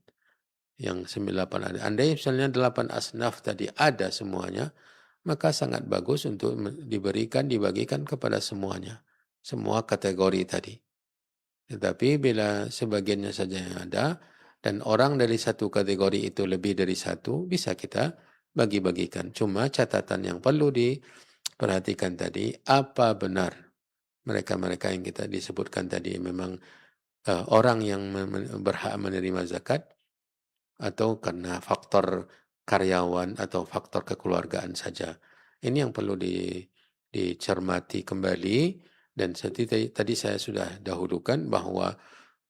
yang 98 ada. Andai misalnya 8 asnaf tadi ada semuanya, maka sangat bagus untuk dibagikan kepada semuanya, semua kategori tadi. Tetapi bila sebagiannya saja yang ada, dan orang dari satu kategori itu lebih dari satu, bisa kita bagi-bagikan. Cuma catatan yang perlu diperhatikan tadi, apa benar mereka-mereka yang kita disebutkan tadi memang orang yang berhak menerima zakat, atau karena faktor karyawan atau faktor kekeluargaan saja. Ini yang perlu dicermati kembali. Dan seperti tadi saya sudah dahulukan bahwa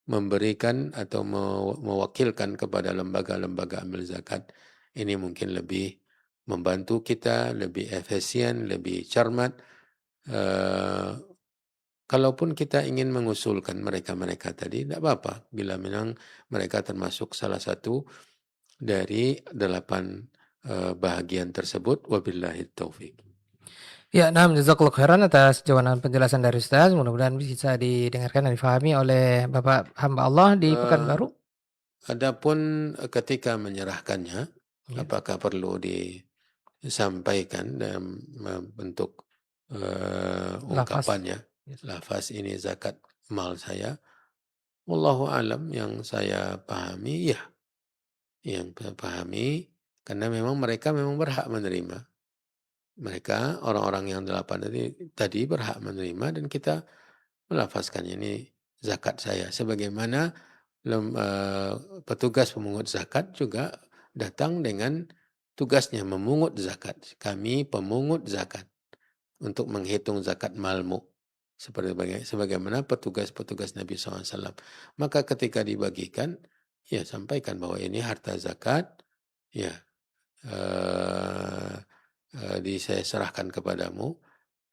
memberikan atau mewakilkan kepada lembaga-lembaga amil zakat ini mungkin lebih membantu kita, lebih efisien, lebih cermat. Kalaupun kita ingin mengusulkan mereka-mereka tadi, tidak apa-apa bila memang mereka termasuk salah satu dari 8 bahagian tersebut. Wabillahi taufiq. Ya, nah, jazakallahu khairan atas jawaban penjelasan dari Ustaz. Mudah-mudahan bisa didengarkan dan difahami oleh Bapak hamba Allah di Pekanbaru. Adapun ketika menyerahkannya, Ya. apakah perlu disampaikan dalam bentuk ungkapannya, lafaz ini zakat mal saya? Wallahu alam, yang saya pahami ya, yang saya pahami karena memang mereka memang berhak menerima. Mereka orang-orang yang 8 tadi berhak menerima, dan kita melafazkan ini zakat saya. Sebagaimana petugas pemungut zakat juga datang dengan tugasnya memungut zakat. Kami pemungut zakat untuk menghitung zakat malmu. Sebagaimana petugas-petugas Nabi SAW. Maka ketika dibagikan, ya sampaikan bahwa ini harta zakat, ya saya serahkan kepadamu,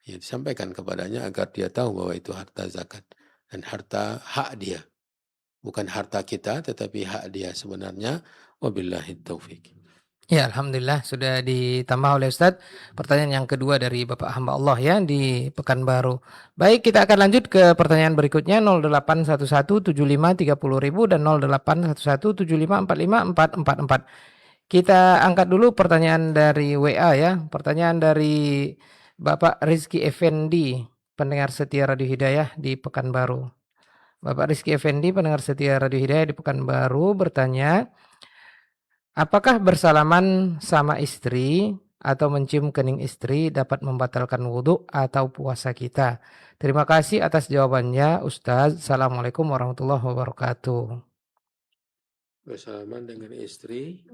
ya disampaikan kepadanya agar dia tahu bahwa itu harta zakat dan harta hak dia, bukan harta kita tetapi hak dia sebenarnya. Wabillahi taufik. Ya, Alhamdulillah sudah ditambah oleh Ustadz. Pertanyaan yang kedua dari Bapak hamba Allah ya di Pekanbaru. Baik, kita akan lanjut ke pertanyaan berikutnya 08117530.000 dan 081175454444. Kita angkat dulu pertanyaan dari WA ya. Pertanyaan dari Bapak Rizky Effendi, pendengar setia Radio Hidayah di Pekanbaru. Bapak Rizky Effendi, pendengar setia Radio Hidayah di Pekanbaru bertanya, apakah bersalaman sama istri atau mencium kening istri dapat membatalkan wudhu atau puasa kita? Terima kasih atas jawabannya Ustaz. Assalamualaikum warahmatullahi wabarakatuh. Bersalaman dengan istri.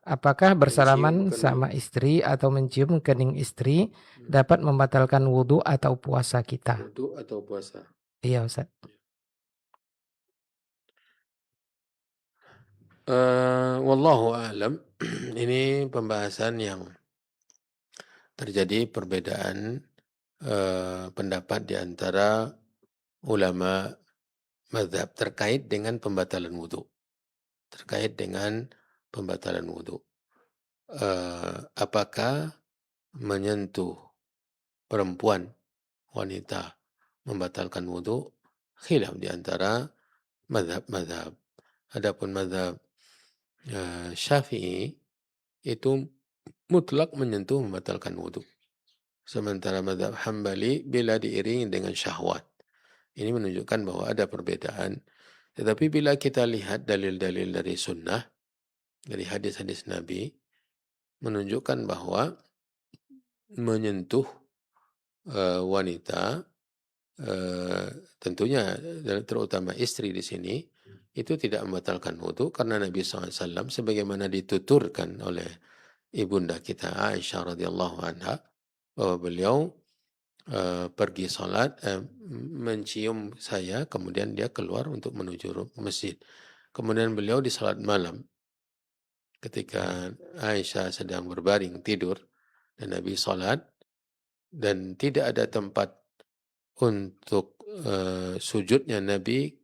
Apakah bersalaman Mencium sama istri atau mencium kening istri dapat membatalkan wudhu atau puasa kita? Wudhu atau puasa. Iya Ustaz. Wallahu a'lam. Ini pembahasan yang terjadi perbedaan pendapat di antara ulama mazhab terkait dengan pembatalan wudhu. Apakah menyentuh perempuan, wanita, membatalkan wudhu? Khilaf di antara mazhab-mazhab. Adapun mazhab Syafi'i itu mutlak menyentuh membatalkan wudhu. Sementara mazhab Hambali bila diiringi dengan syahwat. Ini menunjukkan bahwa ada perbedaan. Tetapi bila kita lihat dalil-dalil dari sunnah, dari hadis-hadis Nabi, menunjukkan bahwa menyentuh wanita, tentunya terutama istri di sini, itu tidak membatalkan wudhu karena Nabi SAW sebagaimana dituturkan oleh ibunda kita Aisyah radhiyallahu anha bahwa beliau pergi salat, mencium saya, kemudian dia keluar untuk menuju masjid. Kemudian beliau di salat malam ketika Aisyah sedang berbaring tidur dan Nabi salat dan tidak ada tempat untuk sujudnya Nabi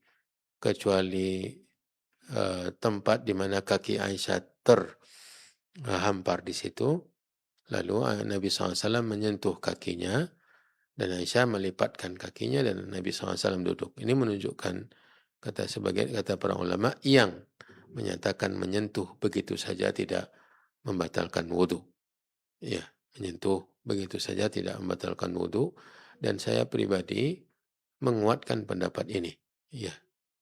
kecuali tempat di mana kaki Aisyah terhampar di situ. Lalu Nabi SAW menyentuh kakinya dan Aisyah melipatkan kakinya dan Nabi SAW duduk. Ini menunjukkan kata para ulama yang menyatakan menyentuh begitu saja tidak membatalkan wudhu. Ya, menyentuh begitu saja tidak membatalkan wudhu. Dan saya pribadi menguatkan pendapat ini. Ya,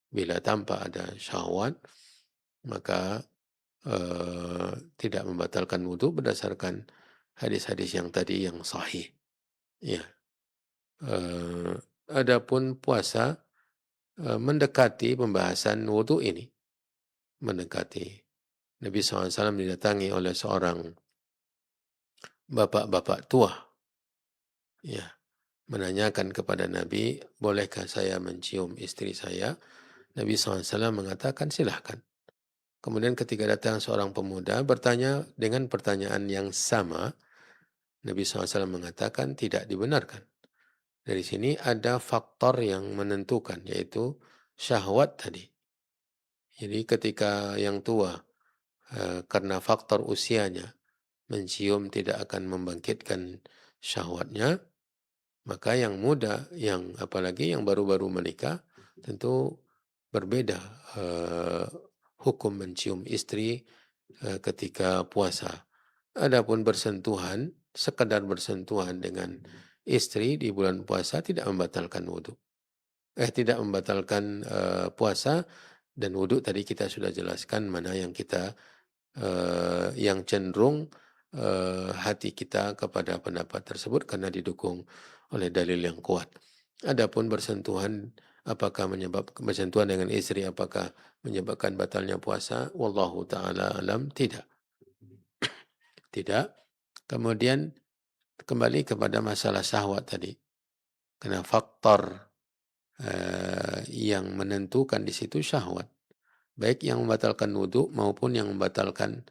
bila tanpa ada syahwat maka tidak membatalkan wudhu berdasarkan hadis-hadis yang tadi yang sahih. Ya. Adapun puasa mendekati pembahasan wudhu ini. Mendekati. Nabi SAW didatangi oleh seorang bapak-bapak tua. Ya. Menanyakan kepada Nabi, bolehkah saya mencium istri saya? Nabi SAW mengatakan silahkan. Kemudian ketika datang seorang pemuda bertanya dengan pertanyaan yang sama, Nabi SAW mengatakan tidak dibenarkan. Dari sini ada faktor yang menentukan, yaitu syahwat tadi. Jadi ketika yang tua, karena faktor usianya, mencium tidak akan membangkitkan syahwatnya, maka yang muda, yang apalagi yang baru-baru menikah, tentu berbeda hukum mencium istri ketika puasa. Adapun bersentuhan, sekedar bersentuhan dengan istri di bulan puasa tidak membatalkan wudhu. Tidak membatalkan puasa dan wudhu tadi kita sudah jelaskan mana yang kita yang cenderung hati kita kepada pendapat tersebut karena didukung oleh dalil yang kuat. Adapun bersentuhan apakah bersentuhan dengan istri apakah menyebabkan batalnya puasa? Wallahu taala alam, tidak. Tidak. Kemudian kembali kepada masalah syahwat tadi. Karena faktor yang menentukan di situ syahwat. Baik yang membatalkan wudhu maupun yang membatalkan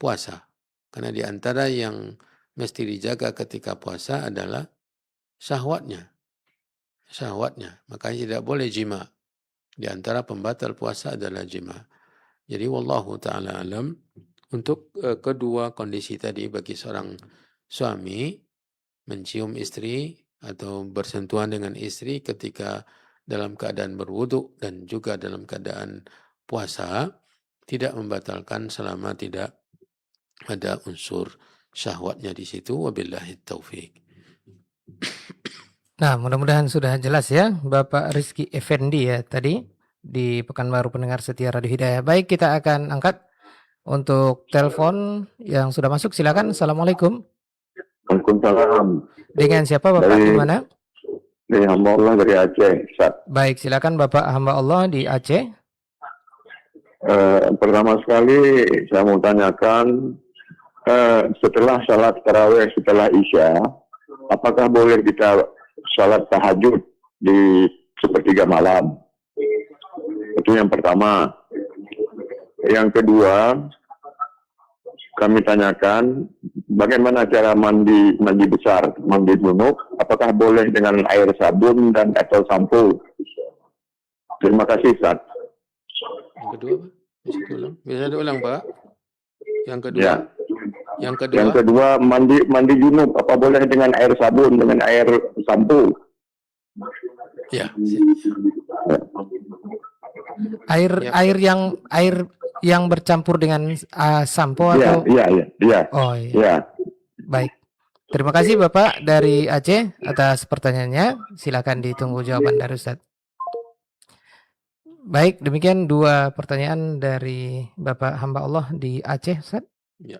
puasa. Karena di antara yang mesti dijaga ketika puasa adalah syahwatnya. Makanya tidak boleh jima. Di antara pembatal puasa adalah jima. Jadi wallahu ta'ala alam. Untuk kedua kondisi tadi bagi seorang suami mencium istri atau bersentuhan dengan istri ketika dalam keadaan berwudu dan juga dalam keadaan puasa tidak membatalkan selama tidak ada unsur syahwatnya di situ. Wabillahi taufik. Nah, mudah-mudahan sudah jelas ya, Bapak Rizky Effendi ya tadi di Pekanbaru pendengar setia Radio Hidayah. Baik, kita akan angkat untuk telepon yang sudah masuk. Silakan. Assalamualaikum. Waalaikumsalam. Dengan siapa Bapak di mana? Dari hamba Allah dari Aceh, Ustaz. Baik, silakan Bapak hamba Allah di Aceh. Pertama sekali saya mau tanyakan, setelah salat tarawih setelah Isya, apakah boleh kita salat tahajud di sepertiga malam? Itu yang pertama. Yang kedua, kami tanyakan bagaimana cara mandi besar, mandi junub, apakah boleh dengan air sabun dan atau sampo? Terima kasih, Ustaz. Yang kedua apa? Bisa diulang Pak? Yang kedua? Ya. Yang kedua mandi junub, apa boleh dengan air sabun, dengan air sampo? Ya. Air yang bercampur dengan sampo atau? Iya. Oh iya. Baik. Terima kasih Bapak dari Aceh atas pertanyaannya. Silakan ditunggu jawaban dari Ustaz. Baik, demikian dua pertanyaan dari Bapak hamba Allah di Aceh, Ustaz. Ya.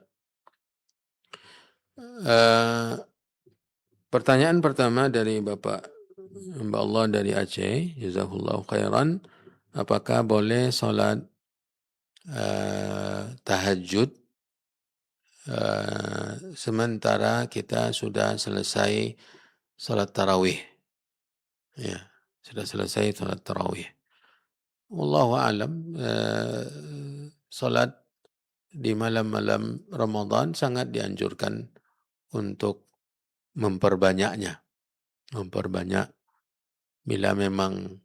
Pertanyaan pertama dari Bapak hamba Allah dari Aceh, jazakallahu khairan, apakah boleh sholat tahajud sementara kita sudah selesai sholat tarawih? Ya, sudah selesai sholat tarawih. Wallahu a'lam, sholat di malam-malam Ramadan sangat dianjurkan untuk memperbanyak bila memang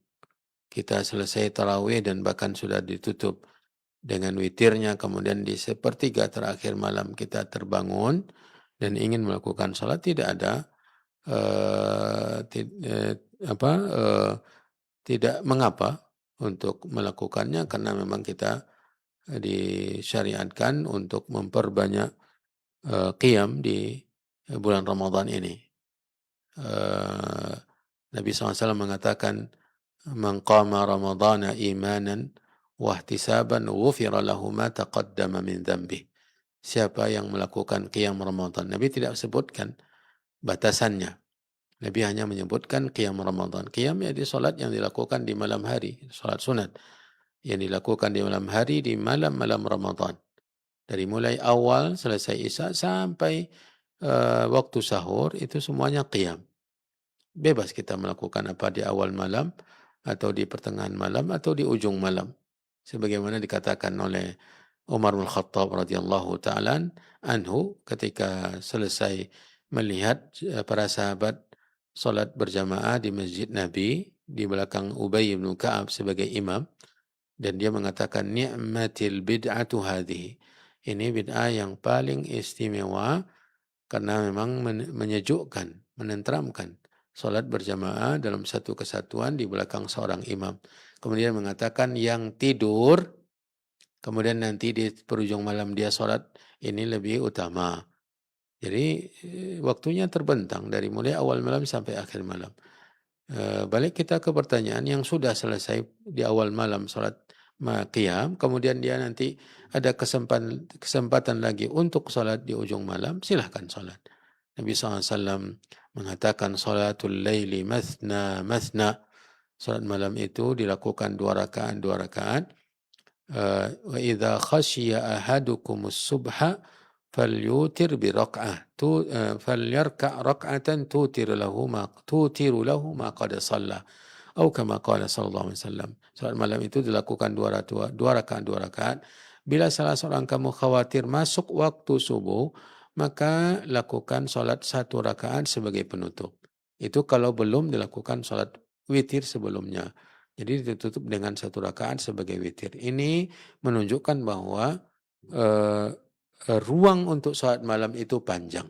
kita selesai tarawih dan bahkan sudah ditutup dengan witirnya, kemudian di sepertiga terakhir malam kita terbangun dan ingin melakukan sholat, tidak ada tidak mengapa untuk melakukannya, karena memang kita disyariatkan untuk memperbanyak qiyam di bulan Ramadan ini. Nabi SAW mengatakan, "Man qama Ramadana imanan wa ihtisaban ghufira lahu ma taqaddama min dhanbih." Siapa yang melakukan qiyam Ramadan, Nabi tidak sebutkan batasannya. Nabi hanya menyebutkan qiyam Ramadan. Qiyam yaitu salat yang dilakukan di malam hari, salat sunat yang dilakukan di malam hari, di malam-malam Ramadan. Dari mulai awal selesai Isya sampai waktu sahur, itu semuanya qiyam. Bebas kita melakukan apa di awal malam, atau di pertengahan malam, atau di ujung malam. Sebagaimana dikatakan oleh Umar bin Khattab radhiyallahu ta'ala anhu ketika selesai melihat para sahabat salat berjamaah di Masjid Nabi di belakang Ubay bin Ka'ab sebagai imam, dan dia mengatakan, ni'matil bid'atu hadhihi. Ini bid'ah yang paling istimewa karena memang menyejukkan, menenteramkan. Salat berjamaah dalam satu kesatuan di belakang seorang imam. Kemudian mengatakan yang tidur, kemudian nanti di perujung malam dia salat, ini lebih utama. Jadi waktunya terbentang dari mulai awal malam sampai akhir malam. Balik kita ke pertanyaan, yang sudah selesai di awal malam salat qiyam, kemudian dia nanti ada kesempatan lagi untuk salat di ujung malam, silahkan salat. Nabi SAW mengatakan, salatul laili mathna mathna. Salat malam itu dilakukan 2 rakaat. Wa idza khasyiya ahadukumus subha falyutir bi rak'ah falyarka' rak'atan tutiru lahu ma qad shalla atau kama qala sallallahu alaihi wasallam. Salat malam itu dilakukan dua rakaat. Bila salah seorang kamu khawatir masuk waktu subuh, maka lakukan salat 1 rakaat sebagai penutup. Itu kalau belum dilakukan salat witir sebelumnya. Jadi ditutup dengan 1 rakaat sebagai witir. Ini menunjukkan bahwa ruang untuk salat malam itu panjang.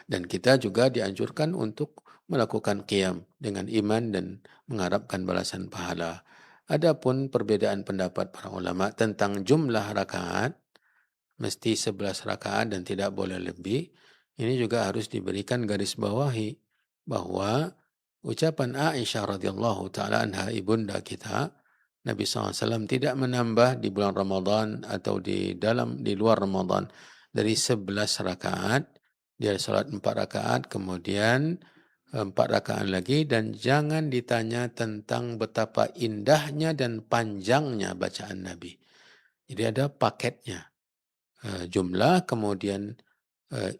Dan kita juga dianjurkan untuk melakukan qiyam dengan iman dan mengharapkan balasan pahala. Adapun perbedaan pendapat para ulama tentang jumlah rakaat, mesti 11 rakaat dan tidak boleh lebih, ini juga harus diberikan garis bawahi bahwa ucapan Aisyah radhiyallahu taala anha, ibunda kita, Nabi SAW tidak menambah di bulan Ramadan atau di luar Ramadan dari 11 rakaat. Dia salat 4 rakaat, kemudian 4 rakaat lagi, dan jangan ditanya tentang betapa indahnya dan panjangnya bacaan Nabi. Jadi ada paketnya, jumlah, kemudian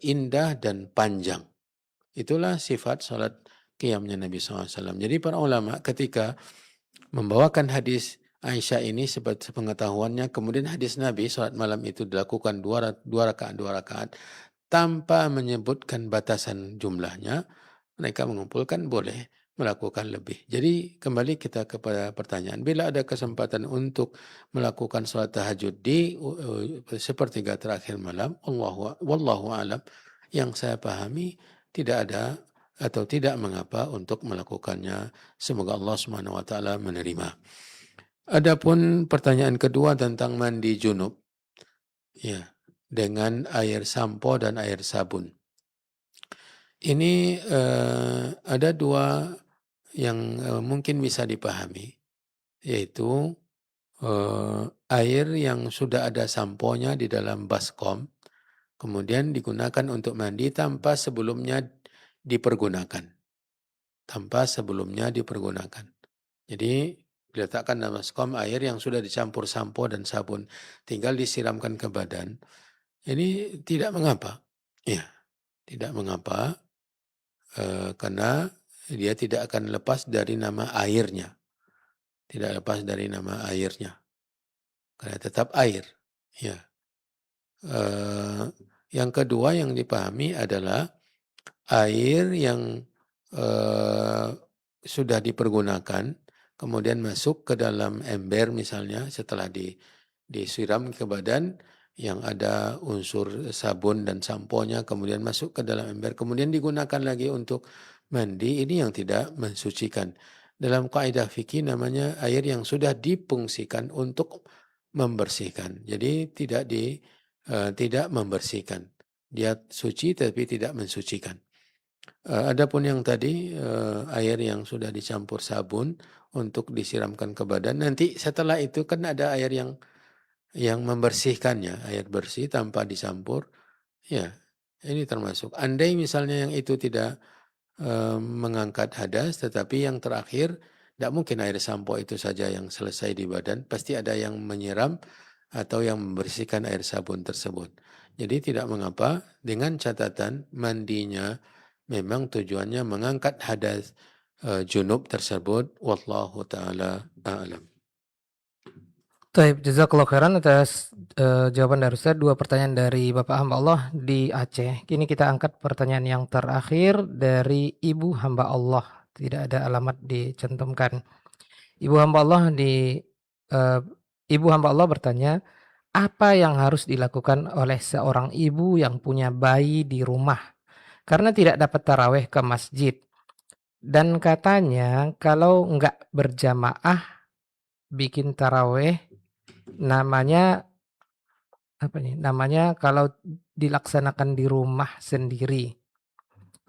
indah dan panjang. Itulah sifat salat qiyamnya Nabi SAW. Jadi para ulama ketika membawakan hadis Aisyah ini seperti pengetahuannya, kemudian hadis Nabi salat malam itu dilakukan 2 rakaat tanpa menyebutkan batasan jumlahnya, mereka mengumpulkan boleh melakukan lebih. Jadi kembali kita kepada pertanyaan, bila ada kesempatan untuk melakukan sholat tahajud di sepertiga terakhir malam, wallahu alam, yang saya pahami tidak ada atau tidak mengapa untuk melakukannya. Semoga Allah Subhanahu wa taala menerima. Adapun pertanyaan kedua tentang mandi junub, ya, dengan air sampo dan air sabun. Ini ada 2 yang mungkin bisa dipahami, yaitu air yang sudah ada samponya di dalam baskom, kemudian digunakan untuk mandi tanpa sebelumnya dipergunakan. Jadi diletakkan dalam baskom air yang sudah dicampur sampo dan sabun, tinggal disiramkan ke badan. Ini tidak mengapa, ya, tidak mengapa. Karena dia tidak akan lepas dari nama airnya. Karena tetap air. Ya. Yang kedua yang dipahami adalah air yang sudah dipergunakan, kemudian masuk ke dalam ember misalnya setelah disiram ke badan, yang ada unsur sabun dan samponya, kemudian masuk ke dalam ember, kemudian digunakan lagi untuk mandi, ini yang tidak mensucikan. Dalam kaidah fikih namanya air yang sudah difungsikan untuk membersihkan. Jadi tidak membersihkan. Dia suci tapi tidak mensucikan. Adapun yang tadi air yang sudah dicampur sabun untuk disiramkan ke badan, nanti setelah itu kan ada air yang membersihkannya, air bersih tanpa dicampur, ya, ini termasuk. Andai misalnya yang itu tidak mengangkat hadas, tetapi yang terakhir, tidak mungkin air sampo itu saja yang selesai di badan, pasti ada yang menyiram atau yang membersihkan air sabun tersebut. Jadi tidak mengapa, dengan catatan mandinya memang tujuannya mengangkat hadas junub tersebut. Wallahu ta'ala a'lam. Taib, jazakallahu khairan atas jawaban dari Ustaz. 2 pertanyaan dari Bapak hamba Allah di Aceh. Kini kita angkat pertanyaan yang terakhir dari Ibu hamba Allah. Tidak ada alamat dicantumkan. Ibu hamba Allah bertanya, apa yang harus dilakukan oleh seorang ibu yang punya bayi di rumah karena tidak dapat taraweh ke masjid? Dan katanya kalau enggak berjamaah bikin taraweh, namanya apa nih? Namanya kalau dilaksanakan di rumah sendiri.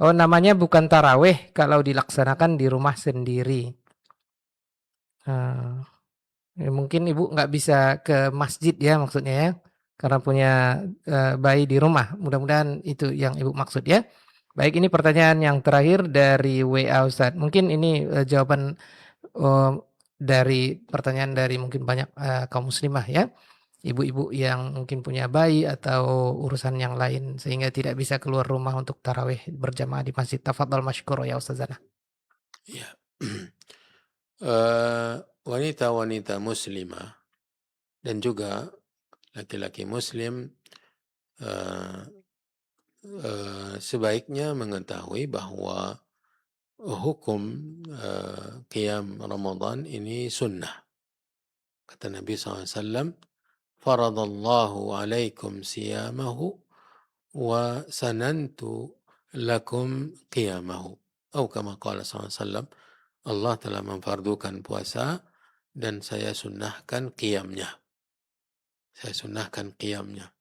Oh, namanya bukan taraweh kalau dilaksanakan di rumah sendiri. Mungkin ibu nggak bisa ke masjid ya maksudnya ya, karena punya bayi di rumah. Mudah-mudahan itu yang ibu maksud ya. Baik, ini pertanyaan yang terakhir dari WA Ustadz. Mungkin ini jawaban dari pertanyaan dari mungkin banyak kaum muslimah ya. ibu-ibu yang mungkin punya bayi atau urusan yang lain sehingga tidak bisa keluar rumah untuk tarawih berjamaah di masjid. Tafadhol masykur ya Ustazana. Ya. Eh, wanita-wanita muslimah dan juga laki-laki muslim eh, sebaiknya mengetahui bahwa hukum qiyam Ramadan ini sunnah. Kata Nabi SAW, faradallahu alaikum siyamahu wa sanantu lakum qiyamahu. Atau kama qala SAW, Allah telah memfardukan puasa dan saya sunnahkan qiyamnya. Saya sunnahkan qiyamnya.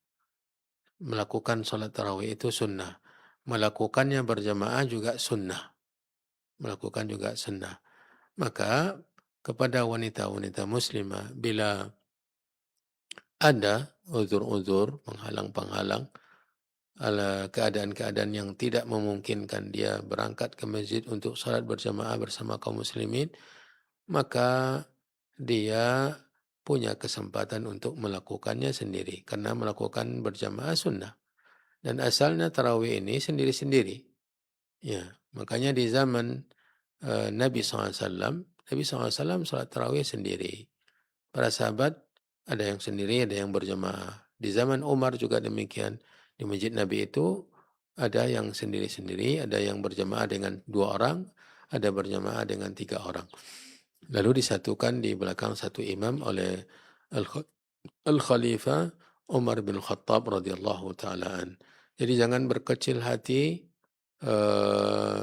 Melakukan sholat tarawih itu sunnah. Melakukannya berjamaah juga sunnah. Melakukan juga sunnah. Maka kepada wanita-wanita muslimah bila ada uzur-uzur, penghalang-penghalang, keadaan-keadaan yang tidak memungkinkan dia berangkat ke masjid untuk salat berjamaah bersama kaum muslimin, maka dia punya kesempatan untuk melakukannya sendiri karena melakukan berjamaah sunnah. Dan asalnya tarawih ini sendiri-sendiri. Ya, makanya di zaman Nabi SAW, Nabi SAW salat tarawih sendiri. Para sahabat ada yang sendiri, ada yang berjamaah. Di zaman Umar juga demikian. Di masjid Nabi itu ada yang sendiri-sendiri, ada yang berjamaah dengan 2 orang, ada berjamaah dengan 3 orang. Lalu disatukan di belakang satu imam oleh Al-Khalifah Umar bin Khattab radhiyallahu ta'ala. Jadi jangan berkecil hati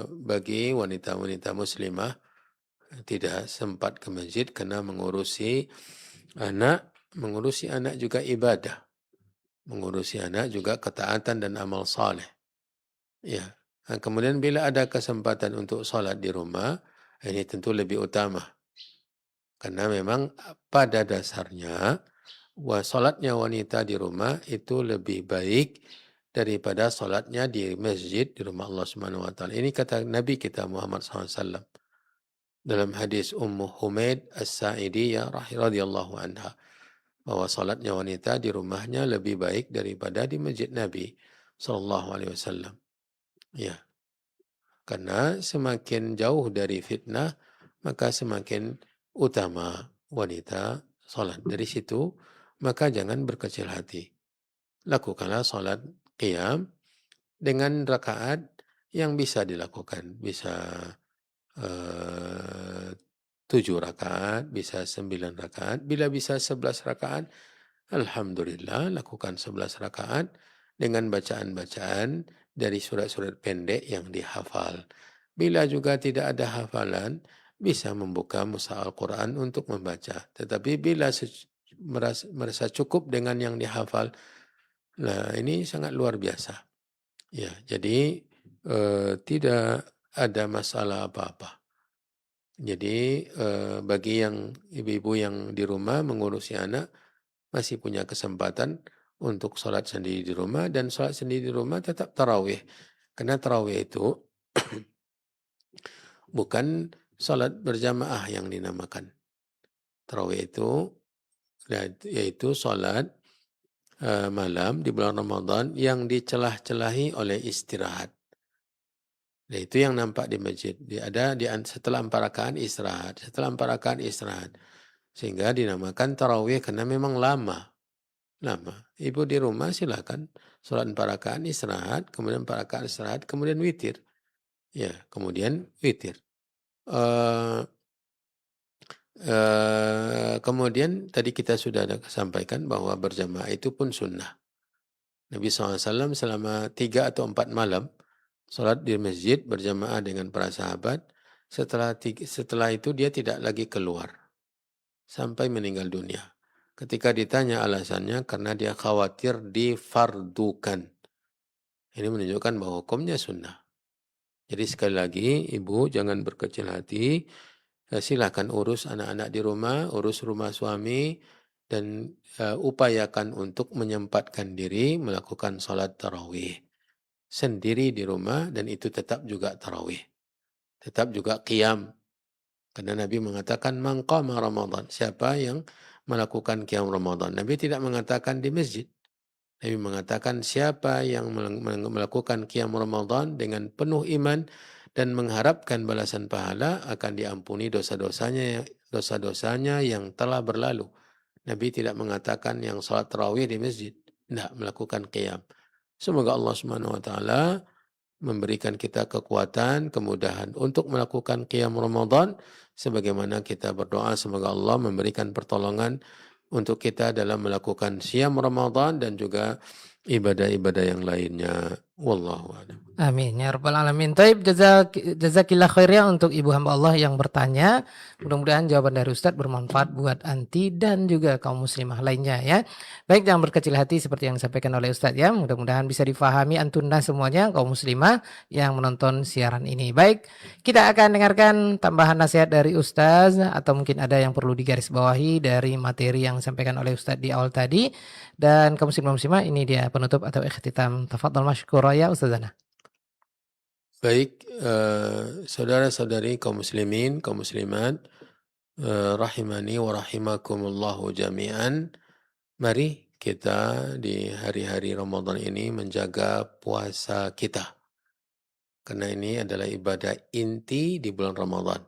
bagi wanita-wanita muslimah tidak sempat ke masjid karena mengurusi anak juga ibadah. Mengurusi anak juga ketaatan dan amal saleh. Ya. Nah, kemudian bila ada kesempatan untuk sholat di rumah, ini tentu lebih utama. Karena memang pada dasarnya sholatnya wanita di rumah itu lebih baik daripada sholatnya di masjid di rumah Allah Subhanahu Wa Taala. Ini kata Nabi kita Muhammad SAW dalam hadis Ummu Humaid As-Sa'idiyah radhiyallahu anha, bahwa salatnya wanita di rumahnya lebih baik daripada di masjid Nabi sallallahu alaihi wasallam. Ya, karena semakin jauh dari fitnah maka semakin utama wanita salat. Dari situ maka jangan berkecil hati. Lakukanlah salat qiyam dengan rakaat yang bisa dilakukan. Bisa 7 rakaat, bisa 9 rakaat. Bila bisa 11 rakaat, alhamdulillah lakukan 11 rakaat dengan bacaan-bacaan dari surat-surat pendek yang dihafal. Bila juga tidak ada hafalan, bisa membuka mushaf Al-Quran untuk membaca. Tetapi bila merasa cukup dengan yang dihafal, nah ini sangat luar biasa. Ya, jadi tidak ada masalah apa-apa. Jadi bagi yang ibu-ibu yang di rumah mengurusi anak masih punya kesempatan untuk sholat sendiri di rumah, dan sholat sendiri di rumah tetap tarawih. Karena tarawih itu bukan sholat berjamaah yang dinamakan. Tarawih itu yaitu sholat malam di bulan Ramadan yang dicelah-celahi oleh istirahat. Nah, itu yang nampak di masjid. Ada setelah 4 rakaat istirahat, setelah 4 rakaat istirahat. Sehingga dinamakan tarawih karena memang lama. Ibu di rumah silakan sholat 4 rakaat istirahat, kemudian 4 rakaat istirahat, kemudian witir. Ya, kemudian witir. Kemudian tadi kita sudah ada sampaikan bahwa berjamaah itu pun sunnah. Nabi SAW selama 3 atau 4 malam sholat di masjid berjamaah dengan para sahabat. Setelah itu dia tidak lagi keluar sampai meninggal dunia. Ketika ditanya alasannya, karena dia khawatir difardukan. Ini menunjukkan bahwa hukumnya sunnah. Jadi sekali lagi, ibu jangan berkecil hati. Silakan urus anak-anak di rumah, urus rumah suami, dan upayakan untuk menyempatkan diri melakukan sholat tarawih sendiri di rumah, dan itu tetap juga tarawih. Tetap juga qiyam. Karena Nabi mengatakan, man qama Ramadan, siapa yang melakukan qiyam Ramadan. Nabi tidak mengatakan di masjid. Nabi mengatakan siapa yang melakukan qiyam Ramadan dengan penuh iman dan mengharapkan balasan pahala akan diampuni dosa-dosanya yang telah berlalu. Nabi tidak mengatakan yang salat tarawih di masjid, tidak melakukan qiyam. Semoga Allah Subhanahu wa taala memberikan kita kekuatan, kemudahan untuk melakukan qiyam Ramadan sebagaimana kita berdoa semoga Allah memberikan pertolongan untuk kita dalam melakukan siam Ramadan dan juga ibadah-ibadah yang lainnya. Wallahu a'lam. Amin ya rabbal alamin. Taib, jazakillah khair ya untuk ibu hamba Allah yang bertanya. Mudah-mudahan jawaban dari Ustadz bermanfaat buat anti dan juga kaum muslimah lainnya ya. Baik, jangan berkecil hati seperti yang disampaikan oleh Ustadz ya. Mudah-mudahan bisa difahami antuna semuanya kaum muslimah yang menonton siaran ini. Baik, kita akan dengarkan tambahan nasihat dari Ustadz atau mungkin ada yang perlu digarisbawahi dari materi yang disampaikan oleh Ustadz di awal tadi. Dan kaum muslimah ini dia penutup atau ikhtitam. Tafadhal masykurah ya Ustazana. Baik, saudara-saudari kaum muslimin, kaum muslimat, rahimani wa rahimakumullahu jami'an. Mari kita di hari-hari Ramadan ini menjaga puasa kita. Karena ini adalah ibadah inti di bulan Ramadan.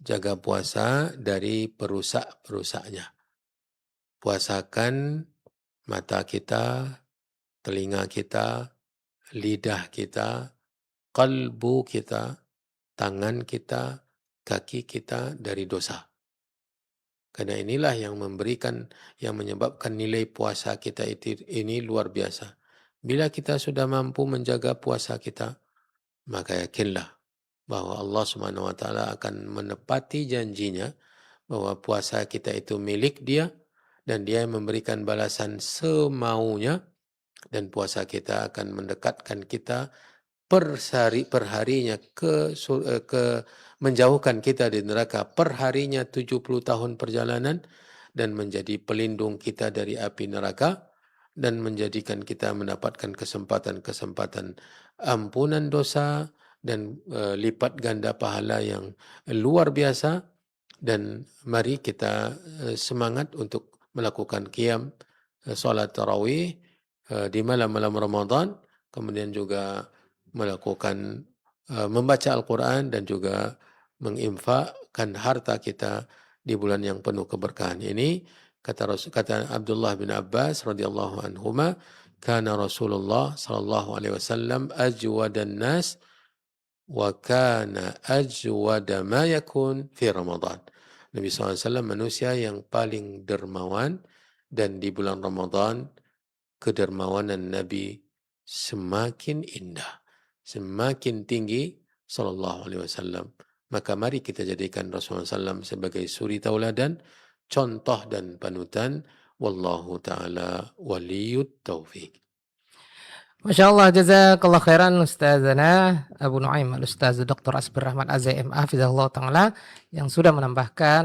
Jaga puasa dari perusak-perusaknya. Puasakan mata kita, telinga kita, lidah kita, kalbu kita, tangan kita, kaki kita dari dosa. Karena inilah yang menyebabkan nilai puasa kita ini luar biasa. Bila kita sudah mampu menjaga puasa kita, maka yakinlah bahwa Allah Subhanahu wa taala akan menepati janjinya bahwa puasa kita itu milik Dia dan Dia memberikan balasan semaunya dan puasa kita akan mendekatkan kita perharinya ke menjauhkan kita di neraka perharinya 70 tahun perjalanan dan menjadi pelindung kita dari api neraka dan menjadikan kita mendapatkan kesempatan ampunan dosa dan lipat ganda pahala yang luar biasa. Dan mari kita semangat untuk melakukan qiyam salat tarawih di malam-malam Ramadan, kemudian juga melakukan membaca Al-Quran dan juga menginfakkan harta kita di bulan yang penuh keberkahan ini. Kata Abdullah bin Abbas radhiyallahu anhuma, kana Rasulullah sallallahu alaihi wasallam ajwadan nas wa kana ajwada ma yakun fi Ramadan. Nabi SAW manusia yang paling dermawan dan di bulan Ramadan kedermawanan Nabi semakin indah, semakin tinggi sallallahu alaihi wasallam. Maka mari kita jadikan Rasulullah SAW sebagai suri tauladan, contoh dan panutan. Wallahu ta'ala waliyut taufiq. Masya Allah, jazakallah khairan Ustazana Abu Nuaim Al-Ustaz Dr. Asbir Rahmat AZM Hafizahullah Ta'ala yang sudah menambahkan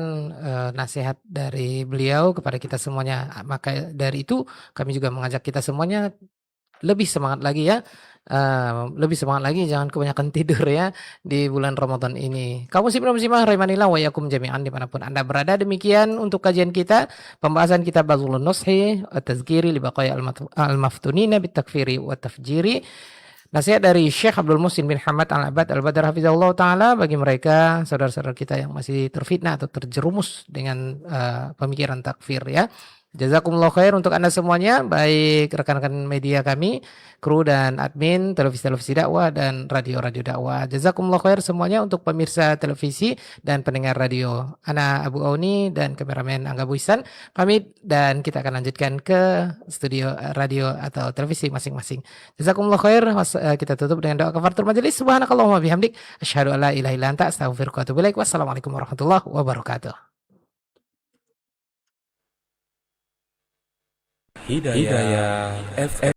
nasihat dari beliau kepada kita semuanya. Maka dari itu kami juga mengajak kita semuanya lebih semangat lagi ya. Lebih semangat lagi, jangan kebanyakan tidur ya di bulan Ramadan ini. Kaum muslimah rahimanillah wa yakum jami'an dimanapun Anda berada. Demikian untuk kajian kita, pembahasan kitab Bazlun Nushi at-Tazkiri li baqaya al-maftunina bitakfiri wa tafjiri. Nasihat dari Syekh Abdul Muhsin bin Hamad Al-Abad Al-Badar Hafizahullah Ta'ala bagi mereka saudara-saudara kita yang masih terfitnah atau terjerumus dengan pemikiran takfir ya. Jazakumullah khair untuk Anda semuanya, baik rekan-rekan media kami, kru dan admin televisi dakwah dan radio dakwah. Jazakumullah khair semuanya untuk pemirsa televisi dan pendengar radio. Ana Abu Auni dan kameramen Angga Buisan pamit dan kita akan lanjutkan ke studio radio atau televisi masing-masing. Jazakumullah khair. Kita tutup dengan doa kafaratul majelis. Subhanakallahumma bihamdik asyhadu an la ilaha illa anta astaghfiruka wa atubu ilaik. Wassalamualaikum warahmatullahi wabarakatuh. Hidayah FM.